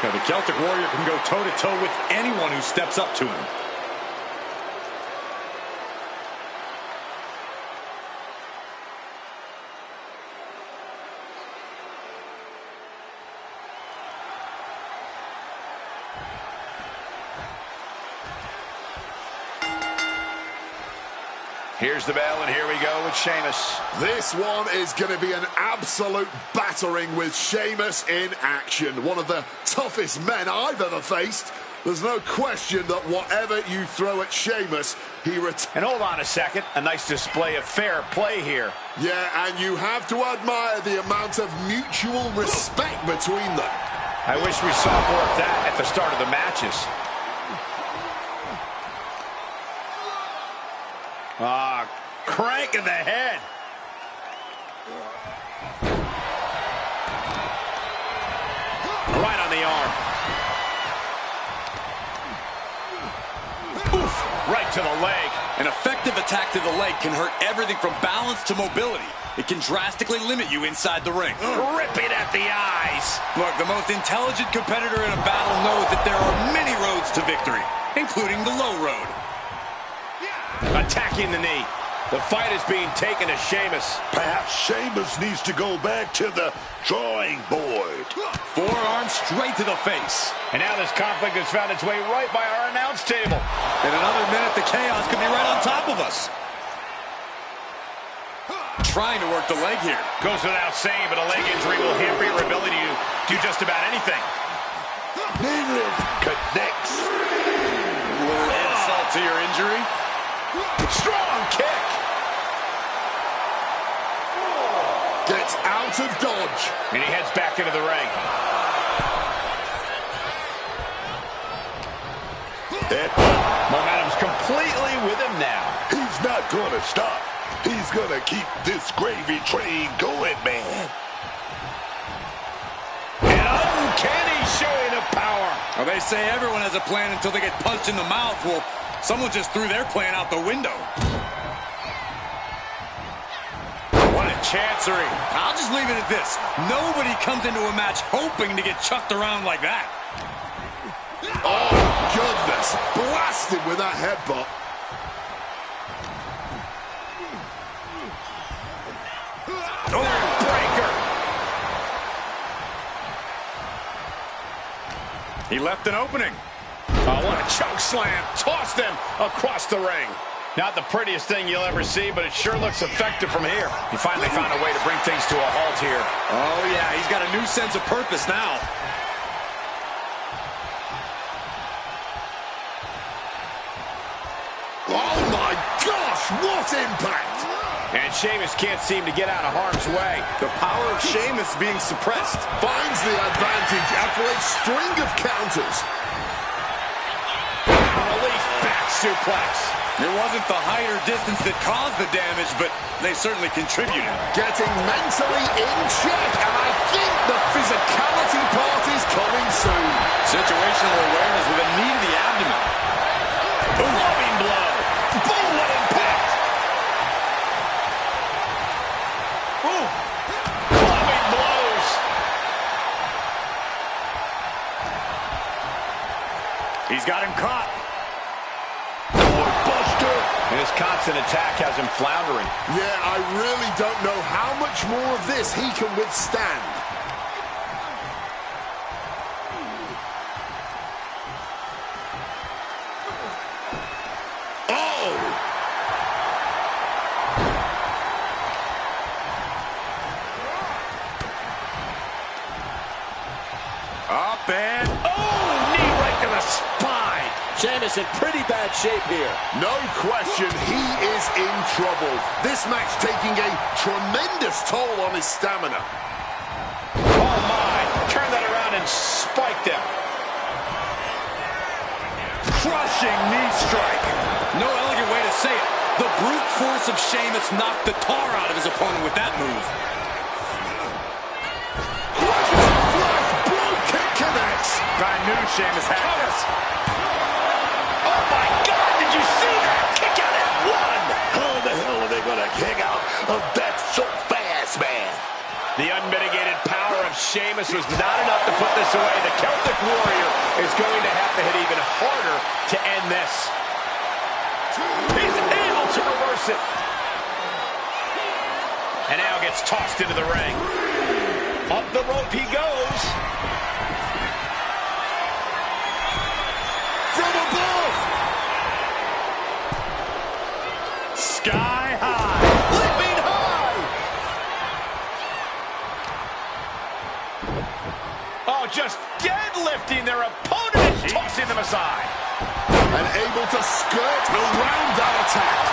Now, the Celtic Warrior can go toe-to-toe with anyone who steps up to him. Here's the bell, and here we go with Sheamus. This one is going to be an absolute battering with Sheamus in action. One of the toughest men I've ever faced. There's no question that whatever you throw at Sheamus, he And hold on a second. A nice display of fair play here. Yeah, and you have to admire the amount of mutual respect between them. I wish we saw more of that at the start of the matches. Crank in the head. Right on the arm. Oof, right to the leg. An effective attack to the leg can hurt everything from balance to mobility. It can drastically limit you inside the ring. Ripping at the eyes. Look, the most intelligent competitor in a battle knows that there are many roads to victory, including the low road. Attacking the knee. The fight is being taken to Sheamus. Perhaps Sheamus needs to go back to the drawing board. Forearm straight to the face. And now this conflict has found its way right by our announce table. In another minute, the chaos could be right on top of us. Trying to work the leg here. Goes without saying, but a leg injury will hamper your ability to do just about anything. Knee lift connects. Insult to your injury. Strong kick. Gets out of dodge. And he heads back into the ring. Momentum's completely with him now. He's not going to stop. He's going to keep this gravy train going, man. An uncanny showing of power. Well, they say everyone has a plan until they get punched in the mouth. Well, someone just threw their plan out the window. What a chancery. I'll just leave it at this. Nobody comes into a match hoping to get chucked around like that. Oh, goodness. Blasted with that headbutt. Breaker. He left an opening. Oh, what a choke slam. Tossed him across the ring. Not the prettiest thing you'll ever see, but it sure looks effective from here. He finally found a way to bring things to a halt here. Oh, yeah, he's got a new sense of purpose now. Oh, my gosh, what impact! And Sheamus can't seem to get out of harm's way. The power of Sheamus being suppressed. Finds the advantage after a string of counters. Relief back suplex. It wasn't the height or distance that caused the damage, but they certainly contributed. Getting mentally in check, and I think the physicality part is coming soon. Situational awareness with a knee to the abdomen. Loving blow. Boom, what impact. Ooh. Loving blows. He's got him caught. And his constant attack has him floundering. Yeah, I really don't know how much more of this he can withstand. Oh! Up and... Oh, knee right to the spine. Sheamus in pretty bad shape here. No question, he is in trouble. This match taking a tremendous toll on his stamina. Oh, my. Turn that around and spiked him. Crushing knee strike. No elegant way to say it. The brute force of Sheamus knocked the tar out of his opponent with that move. Brogue kick connects. I knew Sheamus had this. Oh, my God, did you see that? Kick out at one. How the hell are they going to kick out of that so fast, man? The unmitigated power of Sheamus was not enough to put this away. The Celtic Warrior is going to have to hit even harder to end this. He's able to reverse it. And now gets tossed into the ring. Up the rope he goes. From above. Sky high. Leaping high. Oh, just deadlifting their opponent and tossing them aside. And able to skirt around that attack.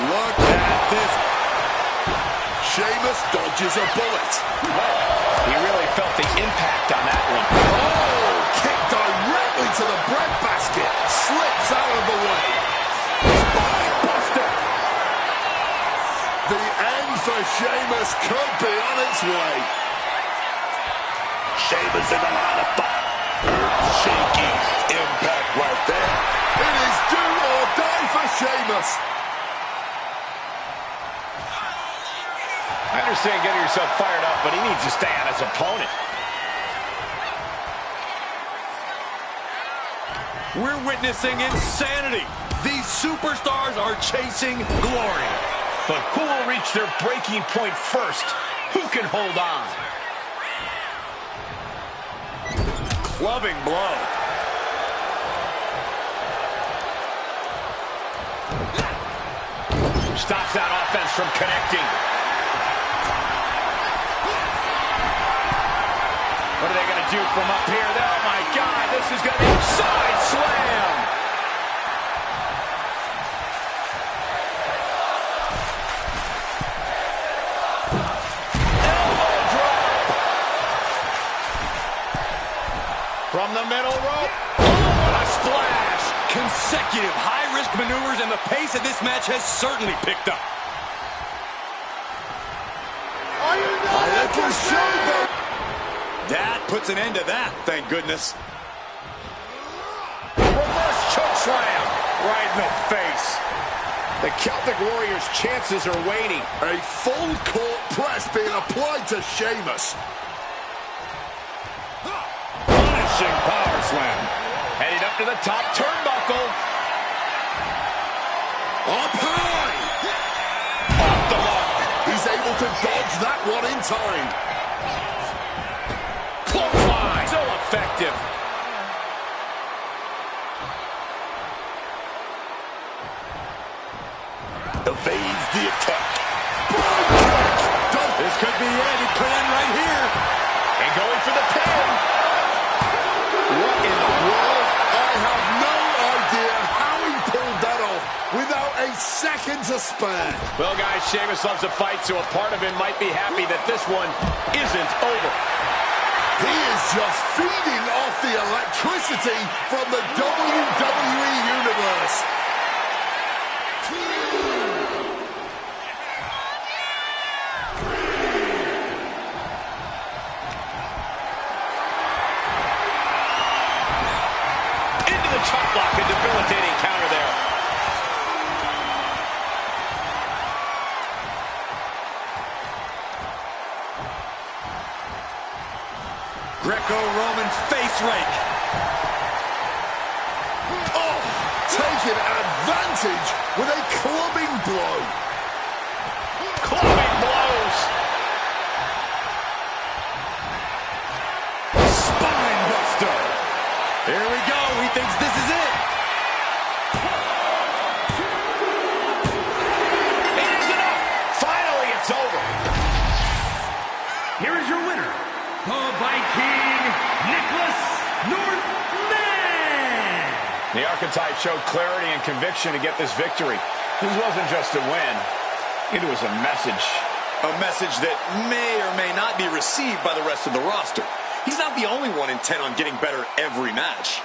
Look at this. Sheamus dodges a bullet. He really felt the impact on that one. Oh, kick directly to the breadbasket. Slips out of the way. Spine buster. The end for Sheamus could be on its way. Sheamus in a lot of fire. Shaky impact right there. It is do or die for Sheamus. I understand getting yourself fired up, but he needs to stay on his opponent. We're witnessing insanity. These superstars are chasing glory. But who will reach their breaking point first? Who can hold on? Clubbing blow. Stops that offense from connecting. What are they going to do from up here? Oh, my God. This is going to be a side slam. Elbow drop. From the middle rope. Oh, what a splash. Consecutive high-risk maneuvers, and the pace of this match has certainly picked up. That puts an end to that, thank goodness. Reverse choke slam. Right in the face. The Celtic Warriors' chances are waning. A full court press being applied to Sheamus. Punishing power slam. Heading up to the top turnbuckle. Up high. Off the mark. He's able to dodge that one in time. Clothesline. So effective. Evades the attack. This could be it. It could end right here. And going for the pin. What in the world? I have no idea how he pulled that off without a second to spare. Well, guys, Sheamus loves to fight, so a part of him might be happy that this one isn't over. He is just feeding off the electricity from the WWE Universe. Into the chop block, a debilitating counter there. Greco-Roman face rake. Oh, taking advantage with a clubbing blow. Clubbing blows. Spine buster. Here we go. He thinks this is it. It is enough. Finally, it's over. Here is your winner, the Viking, Nicholas Northman. The Archetype showed clarity and conviction to get this victory. This wasn't just a win. It was a message. A message that may or may not be received by the rest of the roster. He's not the only one intent on getting better every match.